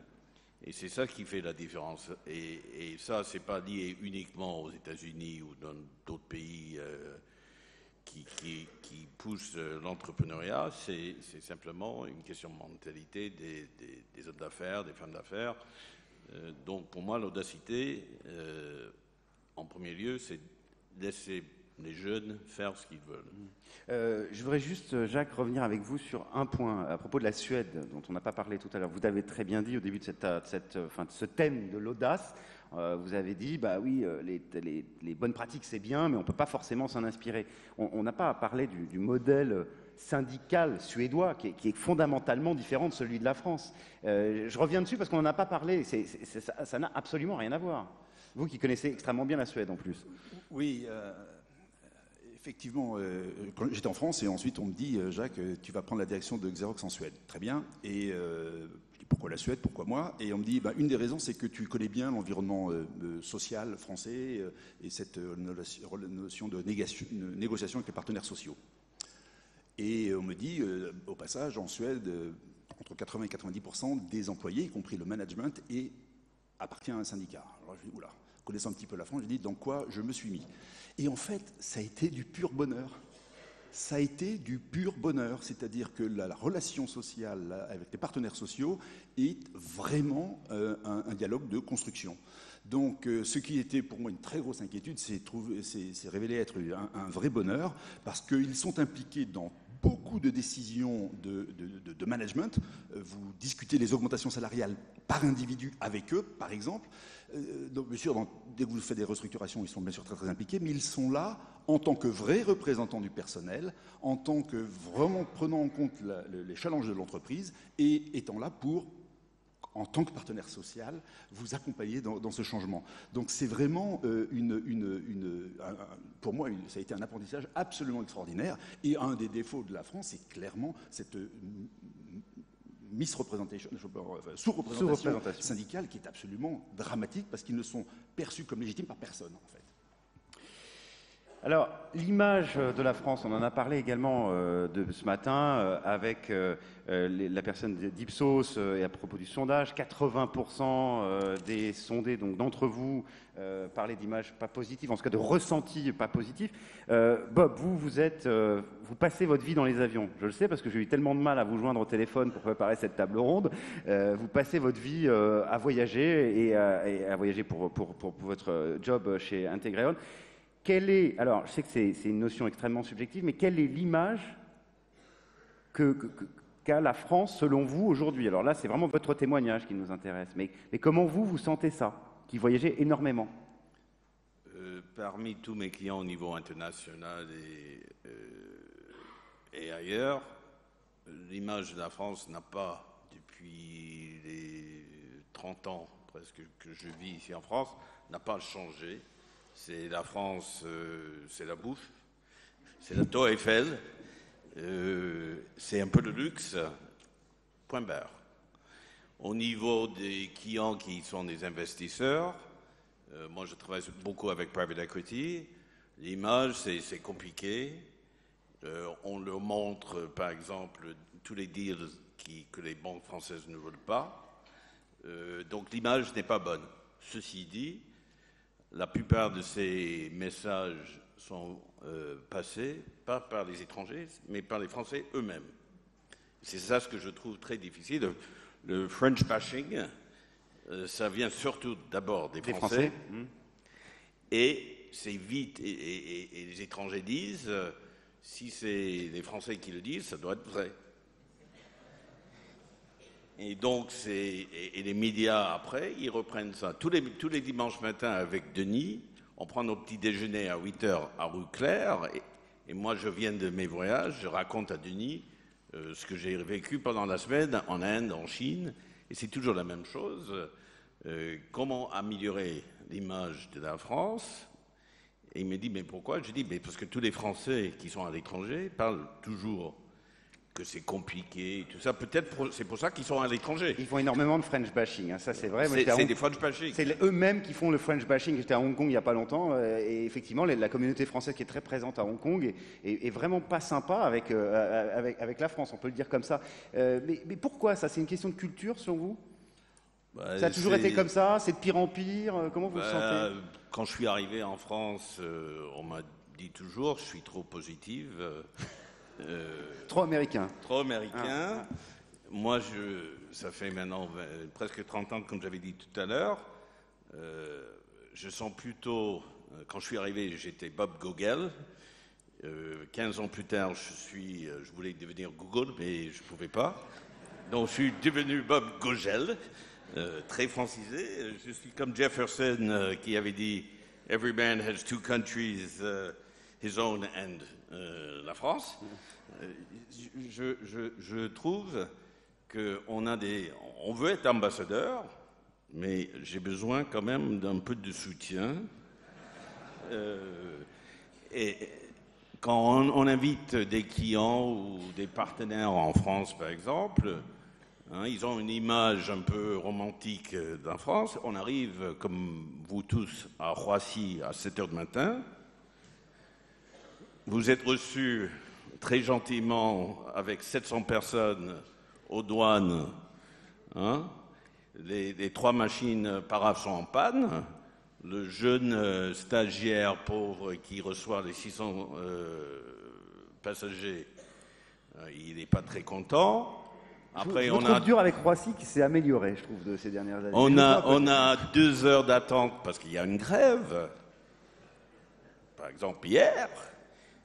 Et c'est ça qui fait la différence. Et ça, c'est pas lié uniquement aux États-Unis ou dans d'autres pays qui poussent l'entrepreneuriat. C'est simplement une question de mentalité des hommes d'affaires, des femmes d'affaires. Donc pour moi, l'audacité, en premier lieu, c'est laisser les jeunes faire ce qu'ils veulent. Je voudrais juste, Jacques, revenir avec vous sur un point à propos de la Suède, dont on n'a pas parlé tout à l'heure. Vous avez très bien dit au début de ce thème de l'audace, vous avez dit, bah oui, les bonnes pratiques c'est bien, mais on ne peut pas forcément s'en inspirer. On n'a pas parlé du modèle syndical suédois qui est fondamentalement différent de celui de la France. Je reviens dessus parce qu'on n'en a pas parlé, ça n'a absolument rien à voir. Vous qui connaissez extrêmement bien la Suède en plus. Oui, effectivement, quand j'étais en France et ensuite on me dit, Jacques, tu vas prendre la direction de Xerox en Suède. Très bien. Et je dis, pourquoi la Suède, pourquoi moi? Et on me dit, une des raisons, c'est que tu connais bien l'environnement social français et cette notion de négociation avec les partenaires sociaux. Et on me dit, au passage, en Suède, entre 80 et 90% des employés, y compris le management, appartient à un syndicat. Alors je dis, oula, connaissant un petit peu la France, je dis, dans quoi je me suis mis? Et en fait, ça a été du pur bonheur. Ça a été du pur bonheur, c'est-à-dire que la relation sociale avec les partenaires sociaux est vraiment un dialogue de construction. Donc, ce qui était pour moi une très grosse inquiétude, c'est révélé être un vrai bonheur, parce qu'ils sont impliqués dans beaucoup de décisions de management. Vous discutez les augmentations salariales par individu avec eux, par exemple. Donc, bien sûr, dès que vous faites des restructurations, ils sont bien sûr très, très impliqués, mais ils sont là en tant que vrais représentants du personnel, en tant que vraiment prenant en compte les challenges de l'entreprise et étant là pour, en tant que partenaire social, vous accompagner dans ce changement. Donc c'est vraiment, pour moi, ça a été un apprentissage absolument extraordinaire. Et un des défauts de la France, c'est clairement cette sous-représentation syndicale qui est absolument dramatique parce qu'ils ne sont perçus comme légitimes par personne, en fait. Alors, l'image de la France, on en a parlé également de ce matin avec la personne d'Ipsos et à propos du sondage, 80% des sondés, donc d'entre vous, parlaient d'images pas positives, en tout cas de ressentis pas positifs. Bob, vous passez votre vie dans les avions. Je le sais parce que j'ai eu tellement de mal à vous joindre au téléphone pour préparer cette table ronde. Vous passez votre vie à voyager et à voyager pour votre job chez Integreon. Alors, je sais que c'est une notion extrêmement subjective, mais quelle est l'image qu'a la France, selon vous, aujourd'hui? Alors là, c'est vraiment votre témoignage qui nous intéresse. Mais comment vous sentez ça, qui voyagez énormément? Parmi tous mes clients au niveau international et ailleurs, l'image de la France n'a pas, depuis les 30 ans presque que je vis ici en France, n'a pas changé. C'est la France, c'est la bouffe, c'est la Tour Eiffel, c'est un peu de luxe, point barre. Au niveau des clients qui sont des investisseurs, moi je travaille beaucoup avec private equity, l'image c'est compliqué, on leur montre par exemple tous les deals que les banques françaises ne veulent pas, donc l'image n'est pas bonne. Ceci dit, la plupart de ces messages sont passés, pas par les étrangers, mais par les Français eux-mêmes. C'est ça ce que je trouve très difficile. Le French bashing, ça vient surtout d'abord des Français. Et c'est vite, et les étrangers disent, si c'est les Français qui le disent, ça doit être vrai. Et donc, et les médias, après, ils reprennent ça. Tous les dimanches matins, avec Denis, on prend nos petits déjeuners à 8h à Rue Claire. Et moi, je viens de mes voyages, je raconte à Denis ce que j'ai vécu pendant la semaine en Inde, en Chine. Et c'est toujours la même chose. Comment améliorer l'image de la France? Et il me dit, mais pourquoi? Je dis, mais parce que tous les Français qui sont à l'étranger parlent toujours que c'est compliqué et tout ça. Peut-être c'est pour ça qu'ils sont à l'étranger. Ils font énormément de French bashing, hein, ça c'est vrai. C'est des French bashing. C'est eux-mêmes qui font le French bashing. J'étais à Hong Kong il n'y a pas longtemps et effectivement la communauté française qui est très présente à Hong Kong est vraiment pas sympa avec la France, on peut le dire comme ça. Mais pourquoi ça? C'est une question de culture selon vous? Ça a toujours été comme ça? C'est de pire en pire? Comment vous le sentez? Quand je suis arrivé en France, on m'a dit toujours je suis trop positive. Trop américain. Trop américain. Moi, ça fait maintenant presque 30 ans, comme j'avais dit tout à l'heure. Je sens plutôt, quand je suis arrivé, j'étais Bob Gogel. 15 ans plus tard, je voulais devenir Google, mais je ne pouvais pas. Donc, je suis devenu Bob Gogel, très francisé. Je suis comme Jefferson qui avait dit « Every man has two countries, his own and la France ». Je trouve qu'on veut être ambassadeur, mais j'ai besoin quand même d'un peu de soutien. Et quand on invite des clients ou des partenaires en France, par exemple, ils ont une image un peu romantique de la France. On arrive, comme vous tous, à Roissy à 7h du matin. Vous êtes reçus très gentiment avec 700 personnes aux douanes. Les 3 machines paraphes sont en panne. Le jeune stagiaire pauvre qui reçoit les 600 passagers, il n'est pas très content. Après, on a dur avec Roissy qui s'est amélioré, je trouve, de ces dernières années. On a 2 heures d'attente parce qu'il y a une grève. Par exemple, hier,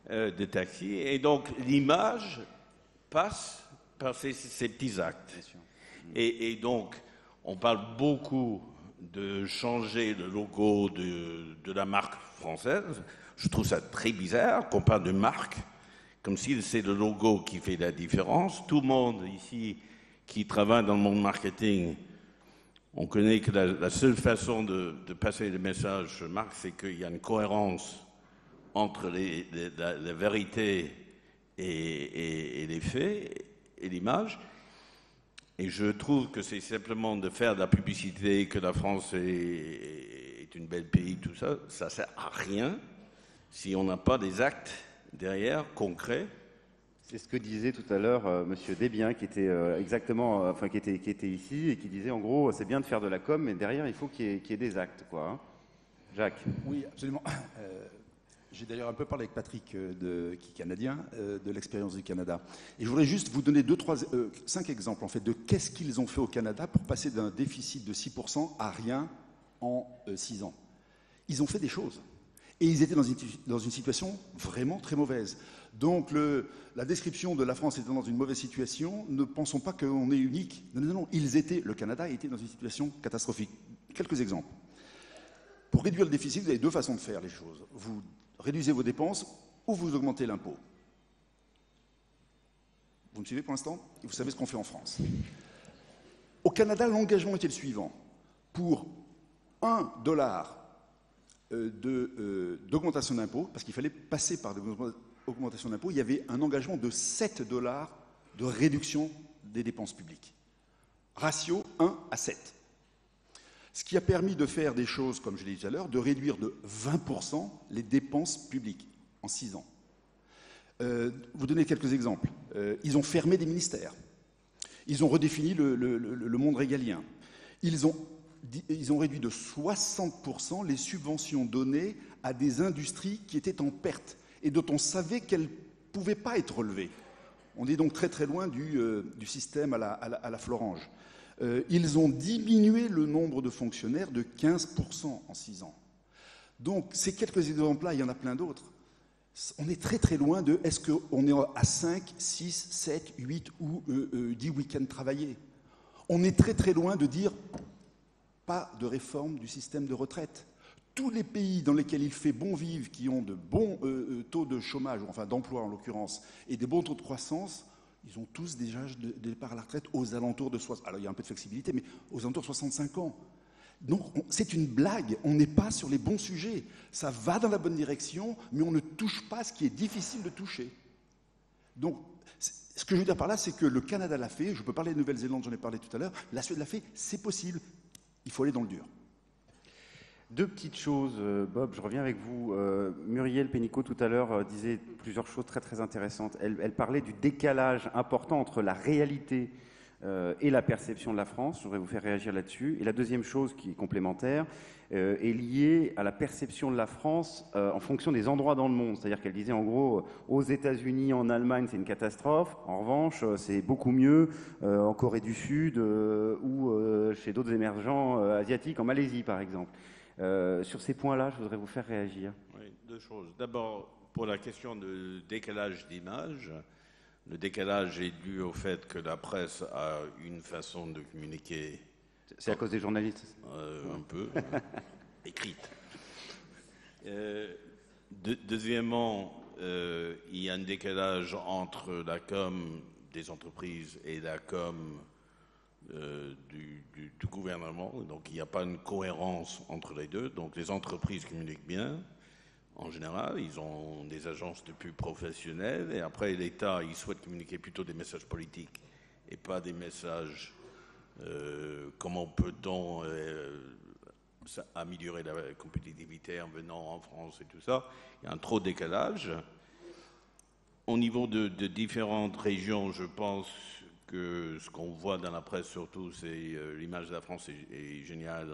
de taxi. Et donc, l'image passe par ces petits actes. Et donc, on parle beaucoup de changer le logo de la marque française. Je trouve ça très bizarre qu'on parle de marque, comme si c'est le logo qui fait la différence. Tout le monde ici qui travaille dans le monde marketing, on connaît que la seule façon de passer le message marque, c'est qu'il y a une cohérence entre la vérité et les faits et l'image. Et je trouve que c'est simplement de faire de la publicité, que la France est un bel pays, tout ça, ça sert à rien si on n'a pas des actes derrière, concrets. C'est ce que disait tout à l'heure Monsieur Desbiens, qui était qui était ici et qui disait en gros, c'est bien de faire de la com, mais derrière il faut qu'il y ait des actes, quoi. Hein. Jacques. Oui, absolument. J'ai d'ailleurs un peu parlé avec Patrick, qui est canadien, de l'expérience du Canada. Et je voudrais juste vous donner 5 exemples en fait de qu'est-ce qu'ils ont fait au Canada pour passer d'un déficit de 6% à rien en 6 ans. Ils ont fait des choses. Et ils étaient dans une situation vraiment très mauvaise. Donc la description de la France étant dans une mauvaise situation, ne pensons pas qu'on est unique. Non, le Canada était dans une situation catastrophique. Quelques exemples. Pour réduire le déficit, vous avez 2 façons de faire les choses. Vous réduisez vos dépenses ou vous augmentez l'impôt. Vous me suivez pour l'instant? Vous savez ce qu'on fait en France. Au Canada, l'engagement était le suivant. Pour $1 d'augmentation d'impôt, parce qu'il fallait passer par des augmentations d'impôt, il y avait un engagement de $7 de réduction des dépenses publiques. Ratio 1 à 7. Ce qui a permis de faire des choses, comme je l'ai dit tout à l'heure, de réduire de 20% les dépenses publiques en 6 ans. Vous donnez quelques exemples. Ils ont fermé des ministères. Ils ont redéfini le monde régalien. Ils ont réduit de 60% les subventions données à des industries qui étaient en perte et dont on savait qu'elles ne pouvaient pas être relevées. On est donc très très loin du système à la Florange. Ils ont diminué le nombre de fonctionnaires de 15% en 6 ans. Donc ces quelques exemples-là, il y en a plein d'autres. On est très très loin de est-ce qu'on est à 5, 6, 7, 8 ou 10 week-ends travaillés. On est très très loin de dire pas de réforme du système de retraite. Tous les pays dans lesquels il fait bon vivre, qui ont de bons taux de chômage, enfin d'emploi en l'occurrence, et des bons taux de croissance, ils ont tous des âges de départ à la retraite aux alentours de 60. Alors il y a un peu de flexibilité, mais aux alentours de 65 ans. Donc c'est une blague, on n'est pas sur les bons sujets. Ça va dans la bonne direction, mais on ne touche pas ce qui est difficile de toucher. Donc ce que je veux dire par là, c'est que le Canada l'a fait, je peux parler de Nouvelle-Zélande, j'en ai parlé tout à l'heure, la Suède l'a fait, c'est possible, il faut aller dans le dur. 2 petites choses, Bob, je reviens avec vous. Muriel Pénicaud, tout à l'heure, disait plusieurs choses très très intéressantes. Elle parlait du décalage important entre la réalité et la perception de la France. Je voudrais vous faire réagir là-dessus. Et la deuxième chose qui est complémentaire est liée à la perception de la France en fonction des endroits dans le monde. C'est-à-dire qu'elle disait en gros, aux États-Unis, en Allemagne, c'est une catastrophe. En revanche, c'est beaucoup mieux en Corée du Sud ou chez d'autres émergents asiatiques, en Malaisie par exemple. Sur ces points-là, je voudrais vous faire réagir. Oui, 2 choses. D'abord, pour la question de décalage d'image, le décalage est dû au fait que la presse a une façon de communiquer. C'est à cause des journalistes un peu, écrite. Deuxièmement, il y a un décalage entre la com des entreprises et la com du gouvernement, donc il n'y a pas une cohérence entre les deux. Donc les entreprises communiquent bien, en général, ils ont des agences de pub professionnelles, et après l'État, il souhaite communiquer plutôt des messages politiques et pas des messages comment peut-on améliorer la compétitivité en venant en France et tout ça. Il y a un trop décalage. Au niveau de différentes régions, je pense que ce qu'on voit dans la presse surtout, c'est l'image de la France est géniale,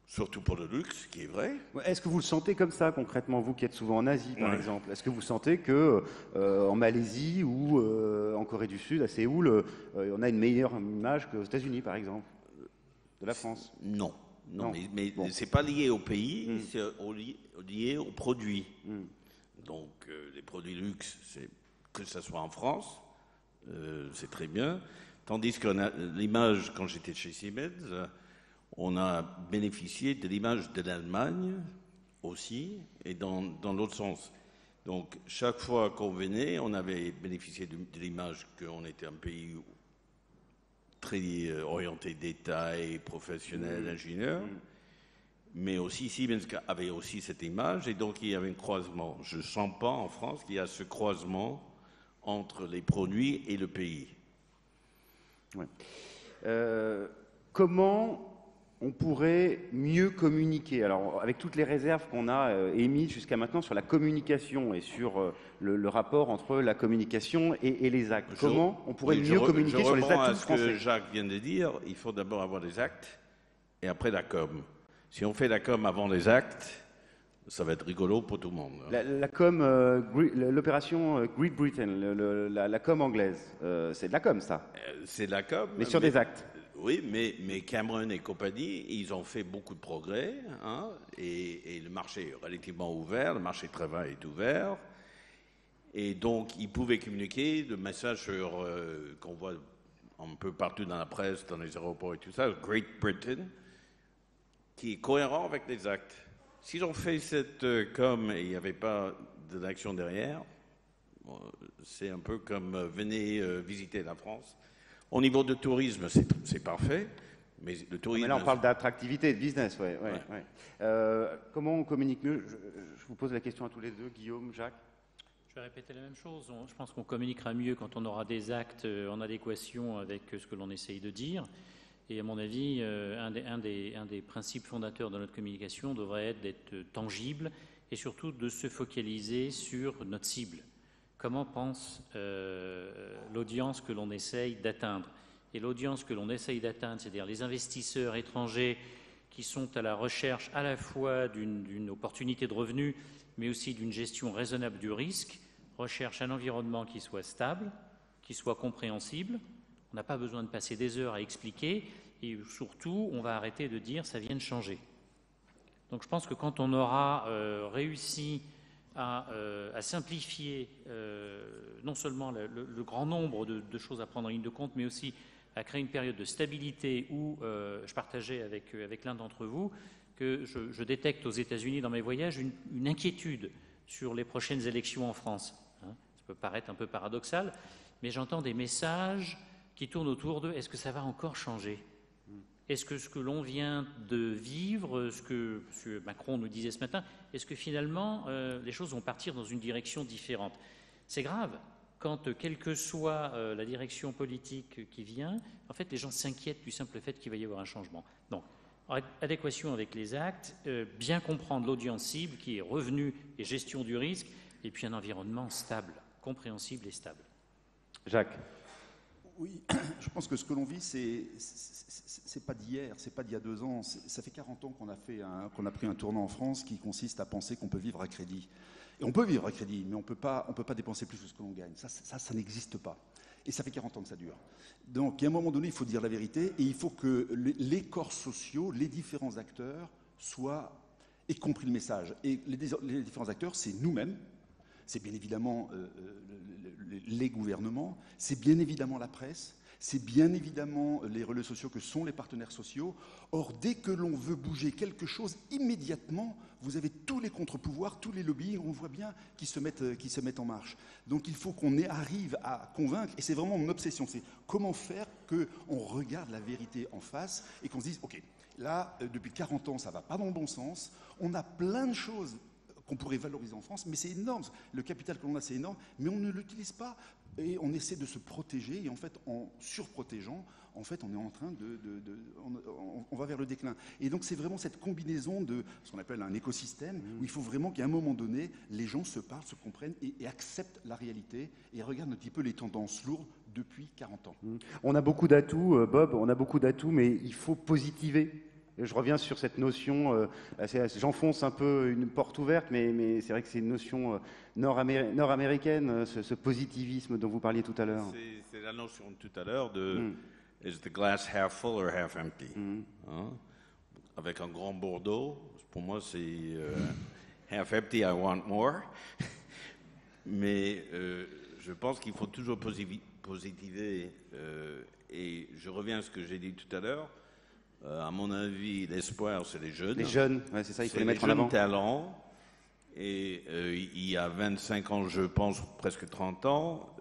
surtout pour le luxe, qui est vrai. Est-ce que vous le sentez comme ça concrètement, vous qui êtes souvent en Asie par exemple? Est-ce que vous sentez que en Malaisie ou en Corée du Sud, à Séoul, on a une meilleure image qu'aux États-Unis par exemple, de la France? Non, mais bon. C'est pas lié au pays, c'est lié aux produits. Donc les produits luxe, que ce soit en France, c'est très bien. Tandis que l'image, quand j'étais chez Siemens, on a bénéficié de l'image de l'Allemagne aussi, et dans l'autre sens. Donc chaque fois qu'on venait, on avait bénéficié de l'image qu'on était un pays très orienté détail, professionnel, ingénieur. Mais aussi Siemens avait aussi cette image, et donc il y avait un croisement. Je ne sens pas en France qu'il y a ce croisement entre les produits et le pays. Ouais. Comment on pourrait mieux communiquer? Alors, avec toutes les réserves qu'on a émises jusqu'à maintenant sur la communication et sur le rapport entre la communication et les actes, comment on pourrait mieux communiquer sur les actes français? Ce que Jacques vient de dire, il faut d'abord avoir des actes et après la com. Si on fait la com avant les actes, ça va être rigolo pour tout le monde. La com, l'opération Great Britain, la com anglaise, c'est de la com, ça. C'est de la com. Mais sur des actes. Oui, mais Cameron et compagnie, ils ont fait beaucoup de progrès, hein, et le marché est relativement ouvert, le marché du travail est ouvert, et donc ils pouvaient communiquer le message qu'on voit un peu partout dans la presse, dans les aéroports et tout ça, Great Britain, qui est cohérent avec les actes. S'ils ont fait cette com et il n'y avait pas de l'action derrière, c'est un peu comme venez visiter la France. Au niveau de tourisme, c'est parfait, mais le tourisme... Mais là, on parle d'attractivité, de business, ouais. Comment on communique mieux? Je vous pose la question à tous les deux, Guillaume, Jacques. Je vais répéter la même chose. Je pense qu'on communiquera mieux quand on aura des actes en adéquation avec ce que l'on essaye de dire. Et à mon avis, un des principes fondateurs de notre communication devrait être d'être tangible et surtout de se focaliser sur notre cible. Comment pense l'audience que l'on essaye d'atteindre? Et l'audience que l'on essaye d'atteindre, c'est-à-dire les investisseurs étrangers qui sont à la recherche à la fois d'une opportunité de revenus, mais aussi d'une gestion raisonnable du risque, recherchent un environnement qui soit stable, qui soit compréhensible. On n'a pas besoin de passer des heures à expliquer, et surtout, on va arrêter de dire « ça vient de changer ». Donc je pense que quand on aura réussi à simplifier non seulement le grand nombre de choses à prendre en ligne de compte, mais aussi à créer une période de stabilité où je partageais avec l'un d'entre vous que je détecte aux États-Unis dans mes voyages une inquiétude sur les prochaines élections en France. Ça peut paraître un peu paradoxal, mais j'entends des messages qui tournent autour de « est-ce que ça va encore changer ? Est-ce que ce que l'on vient de vivre, ce que M. Macron nous disait ce matin, est-ce que finalement les choses vont partir dans une direction différente ?» C'est grave quand, quelle que soit la direction politique qui vient, en fait, les gens s'inquiètent du simple fait qu'il va y avoir un changement. Donc, en adéquation avec les actes, bien comprendre l'audience cible qui est revenu et gestion du risque, et puis un environnement stable, compréhensible et stable. Jacques. Oui, je pense que ce que l'on vit, c'est pas d'hier, c'est pas d'il y a 2 ans. Ça fait 40 ans qu'on a pris un tournant en France qui consiste à penser qu'on peut vivre à crédit. Et on peut vivre à crédit, mais on peut pas dépenser plus que ce que l'on gagne. Ça n'existe pas. Et ça fait 40 ans que ça dure. Donc, à un moment donné, il faut dire la vérité et il faut que les corps sociaux, les différents acteurs aient compris le message. Et les différents acteurs, c'est nous-mêmes. C'est bien évidemment les gouvernements, c'est bien évidemment la presse, c'est bien évidemment les relais sociaux que sont les partenaires sociaux. Or, dès que l'on veut bouger quelque chose, immédiatement, vous avez tous les contre-pouvoirs, tous les lobbies, on voit bien qui se mettent en marche. Donc il faut qu'on arrive à convaincre, et c'est vraiment mon obsession, c'est comment faire qu'on regarde la vérité en face et qu'on se dise, ok, là, depuis 40 ans, ça ne va pas dans le bon sens, on a plein de choses qu'on pourrait valoriser en France, mais c'est énorme. Le capital que l'on a, c'est énorme, mais on ne l'utilise pas. Et on essaie de se protéger, et en fait, en surprotégeant, en fait, on est en train on va vers le déclin. Et donc, c'est vraiment cette combinaison de ce qu'on appelle un écosystème, où il faut vraiment qu'à un moment donné, les gens se parlent, se comprennent et acceptent la réalité, et regardent un petit peu les tendances lourdes depuis 40 ans. On a beaucoup d'atouts, Bob, on a beaucoup d'atouts, mais il faut positiver. Je reviens sur cette notion, j'enfonce un peu une porte ouverte, mais c'est vrai que c'est une notion nord-américaine, ce positivisme dont vous parliez tout à l'heure. C'est la notion de tout à l'heure de is the glass half full or half empty? Hein? Avec un grand Bordeaux, pour moi c'est half empty, I want more. Mais je pense qu'il faut toujours positiver. Et je reviens à ce que j'ai dit tout à l'heure. À mon avis, l'espoir, c'est les jeunes. Les jeunes, ouais, c'est ça, il faut les mettre en avant. avant. Les jeunes talents. Et il y a 25 ans, je pense, presque 30 ans,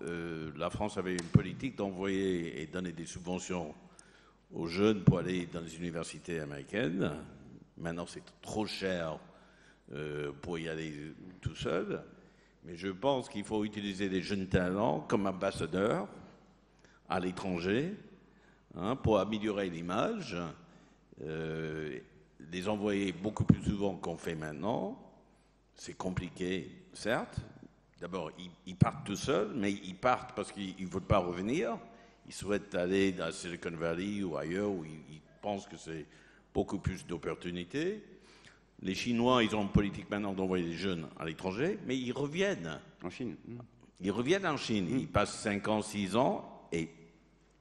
la France avait une politique d'envoyer et donner des subventions aux jeunes pour aller dans les universités américaines. Maintenant, c'est trop cher pour y aller tout seul. Mais je pense qu'il faut utiliser les jeunes talents comme ambassadeurs à l'étranger, hein, pour améliorer l'image, les envoyer beaucoup plus souvent qu'on fait maintenant. C'est compliqué, certes. D'abord, ils partent tout seuls, mais ils partent parce qu'ils ne veulent pas revenir. Ils souhaitent aller dans Silicon Valley ou ailleurs où ils pensent que c'est beaucoup plus d'opportunités. Les Chinois, ils ont une politique maintenant d'envoyer des jeunes à l'étranger, mais ils reviennent. En Chine. Ils reviennent en Chine. Ils passent 5 ans, 6 ans et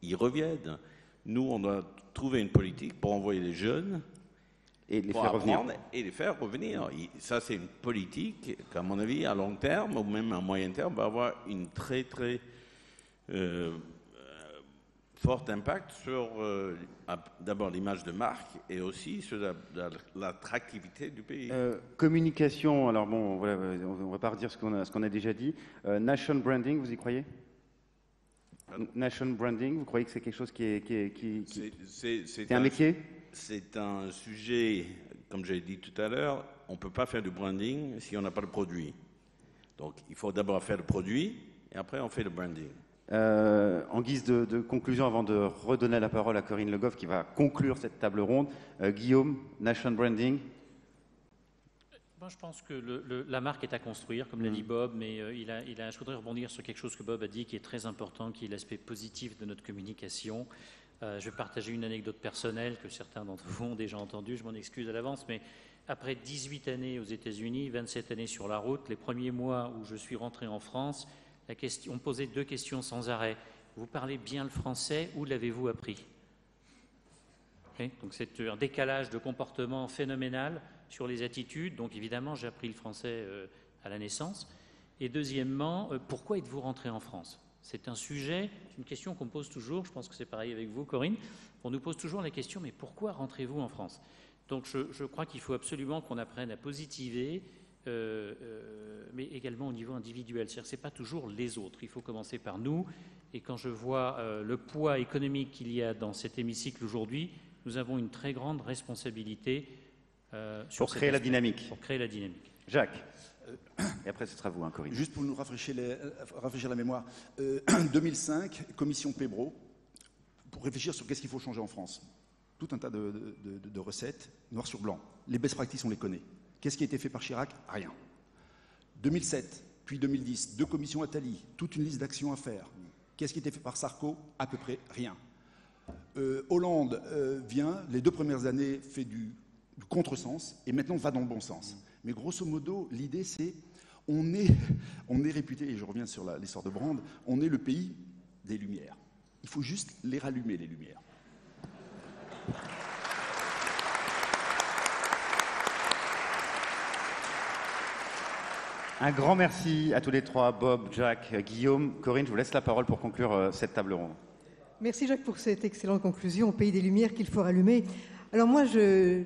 ils reviennent. Nous, on doit trouver une politique pour envoyer les jeunes et les pour faire revenir. Et les faire revenir. Ça, c'est une politique qu'à mon avis, à long terme, ou même à moyen terme, va avoir une très, très fort impact sur d'abord l'image de marque et aussi sur l'attractivité du pays. Communication, alors bon, voilà, on ne va pas redire ce qu'on a déjà dit. Nation branding, vous y croyez? Nation branding, vous croyez que c'est quelque chose qui est c'est un métier? C'est un sujet, comme j'ai dit tout à l'heure, on ne peut pas faire du branding si on n'a pas le produit. Donc il faut d'abord faire le produit et après on fait le branding. En guise de conclusion, avant de redonner la parole à Corinne Le Goff qui va conclure cette table ronde, Guillaume, Nation branding. Moi, je pense que la marque est à construire, comme l'a dit Bob, mais je voudrais rebondir sur quelque chose que Bob a dit qui est très important, qui est l'aspect positif de notre communication. Je vais partager une anecdote personnelle que certains d'entre vous ont déjà entendue, je m'en excuse à l'avance, mais après 18 années aux États-Unis, 27 années sur la route, les premiers mois où je suis rentré en France, on me posait 2 questions sans arrêt. Vous parlez bien le français, où l'avez-vous appris? Okay, donc c'est un décalage de comportement phénoménal sur les attitudes. Donc évidemment, j'ai appris le français à la naissance. Et deuxièmement, pourquoi êtes-vous rentré en France? C'est un sujet, une question qu'on me pose toujours, je pense que c'est pareil avec vous, Corinne. On nous pose toujours la question, mais pourquoi rentrez-vous en France? Donc je crois qu'il faut absolument qu'on apprenne à positiver, mais également au niveau individuel. C'est-à-dire que ce n'est pas toujours les autres, il faut commencer par nous. Et quand je vois le poids économique qu'il y a dans cet hémicycle aujourd'hui, nous avons une très grande responsabilité pour créer la dynamique. Pour créer la dynamique. Jacques. Et après, ce sera vous, hein, Corinne. Juste pour nous rafraîchir la mémoire. 2005, commission Pébro, pour réfléchir sur qu'est-ce qu'il faut changer en France. Tout un tas de recettes, noir sur blanc. Les best practices, on les connaît. Qu'est-ce qui a été fait par Chirac? Rien. 2007, puis 2010, 2 commissions Attali, toute une liste d'actions à faire. Qu'est-ce qui a été fait par Sarko? À peu près rien. Hollande vient, les 2 premières années fait du contresens, et maintenant va dans le bon sens. Mais grosso modo, l'idée c'est, on est réputé, et je reviens sur l'histoire de Brand, on est le pays des lumières. Il faut juste les rallumer, les lumières. Un grand merci à tous les 3, Bob, Jacques, Guillaume, Corinne. Je vous laisse la parole pour conclure cette table ronde. Merci Jacques pour cette excellente conclusion, au pays des lumières qu'il faut rallumer. Alors moi,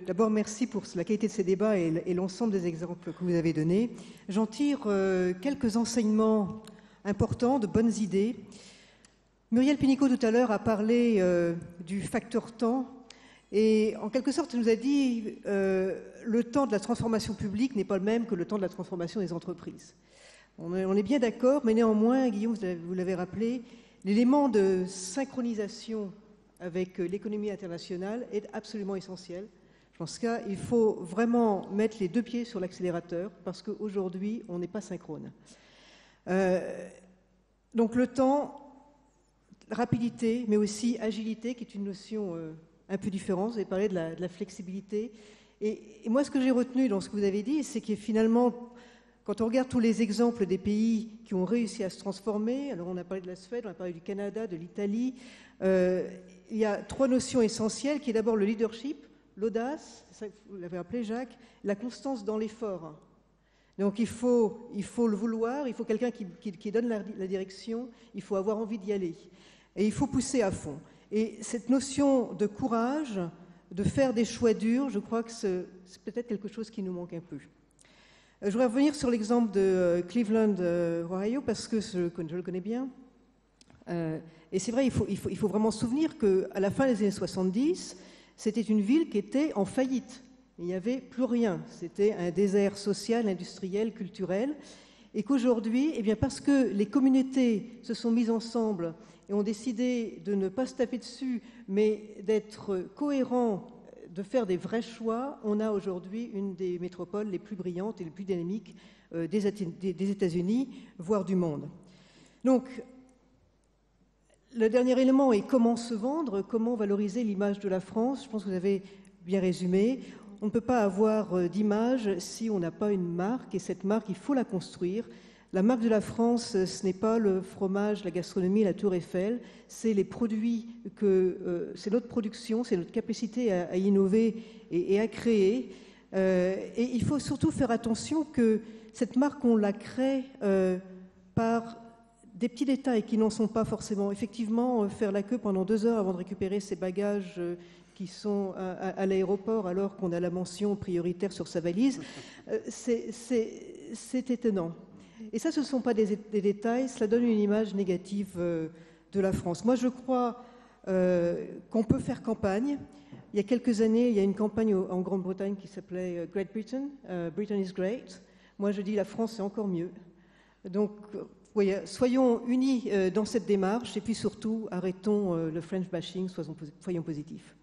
d'abord merci pour la qualité de ces débats et l'ensemble des exemples que vous avez donnés. J'en tire quelques enseignements importants, de bonnes idées. Muriel Pénicaud tout à l'heure a parlé du facteur temps et en quelque sorte elle nous a dit le temps de la transformation publique n'est pas le même que le temps de la transformation des entreprises. On est bien d'accord, mais néanmoins, Guillaume, vous l'avez rappelé, l'élément de synchronisation avec l'économie internationale est absolument essentiel. Je pense qu'il faut vraiment mettre les 2 pieds sur l'accélérateur parce qu'aujourd'hui, on n'est pas synchrone. Donc le temps, rapidité, mais aussi agilité, qui est une notion un peu différente. Vous avez parlé de la flexibilité. Et moi, ce que j'ai retenu dans ce que vous avez dit, c'est que finalement, quand on regarde tous les exemples des pays qui ont réussi à se transformer, alors on a parlé de la Suède, on a parlé du Canada, de l'Italie, il y a 3 notions essentielles, qui est d'abord le leadership, l'audace, c'est ça que vous l'avez appelé Jacques, la constance dans l'effort. Donc il faut le vouloir, il faut quelqu'un qui donne la direction, il faut avoir envie d'y aller. Et il faut pousser à fond. Et cette notion de courage, de faire des choix durs, je crois que c'est peut-être quelque chose qui nous manque un peu. Je voudrais revenir sur l'exemple de Cleveland, Ohio, parce que je le connais bien. Et c'est vrai, il faut vraiment se souvenir qu'à la fin des années 70, c'était une ville qui était en faillite. Il n'y avait plus rien. C'était un désert social, industriel, culturel. Et qu'aujourd'hui, eh bien, parce que les communautés se sont mises ensemble et ont décidé de ne pas se taper dessus, mais d'être cohérents, de faire des vrais choix, on a aujourd'hui une des métropoles les plus brillantes et les plus dynamiques des États-Unis, voire du monde. Donc, le dernier élément est comment se vendre, comment valoriser l'image de la France. Je pense que vous avez bien résumé. On ne peut pas avoir d'image si on n'a pas une marque, et cette marque, il faut la construire. La marque de la France, ce n'est pas le fromage, la gastronomie, la Tour Eiffel, c'est les produits, c'est notre production, c'est notre capacité à innover et à créer. Et il faut surtout faire attention que cette marque, on la crée par des petits détails qui n'en sont pas forcément. Effectivement, faire la queue pendant 2 heures avant de récupérer ses bagages qui sont à l'aéroport alors qu'on a la mention prioritaire sur sa valise, c'est étonnant. Et ça, ce ne sont pas des détails, cela donne une image négative de la France. Moi, je crois qu'on peut faire campagne. Il y a quelques années, il y a une campagne en Grande-Bretagne qui s'appelait Great Britain, Britain is Great. Moi, je dis la France, c'est encore mieux. Donc, voyez, soyons unis dans cette démarche et puis surtout, arrêtons le French bashing, soyons positifs.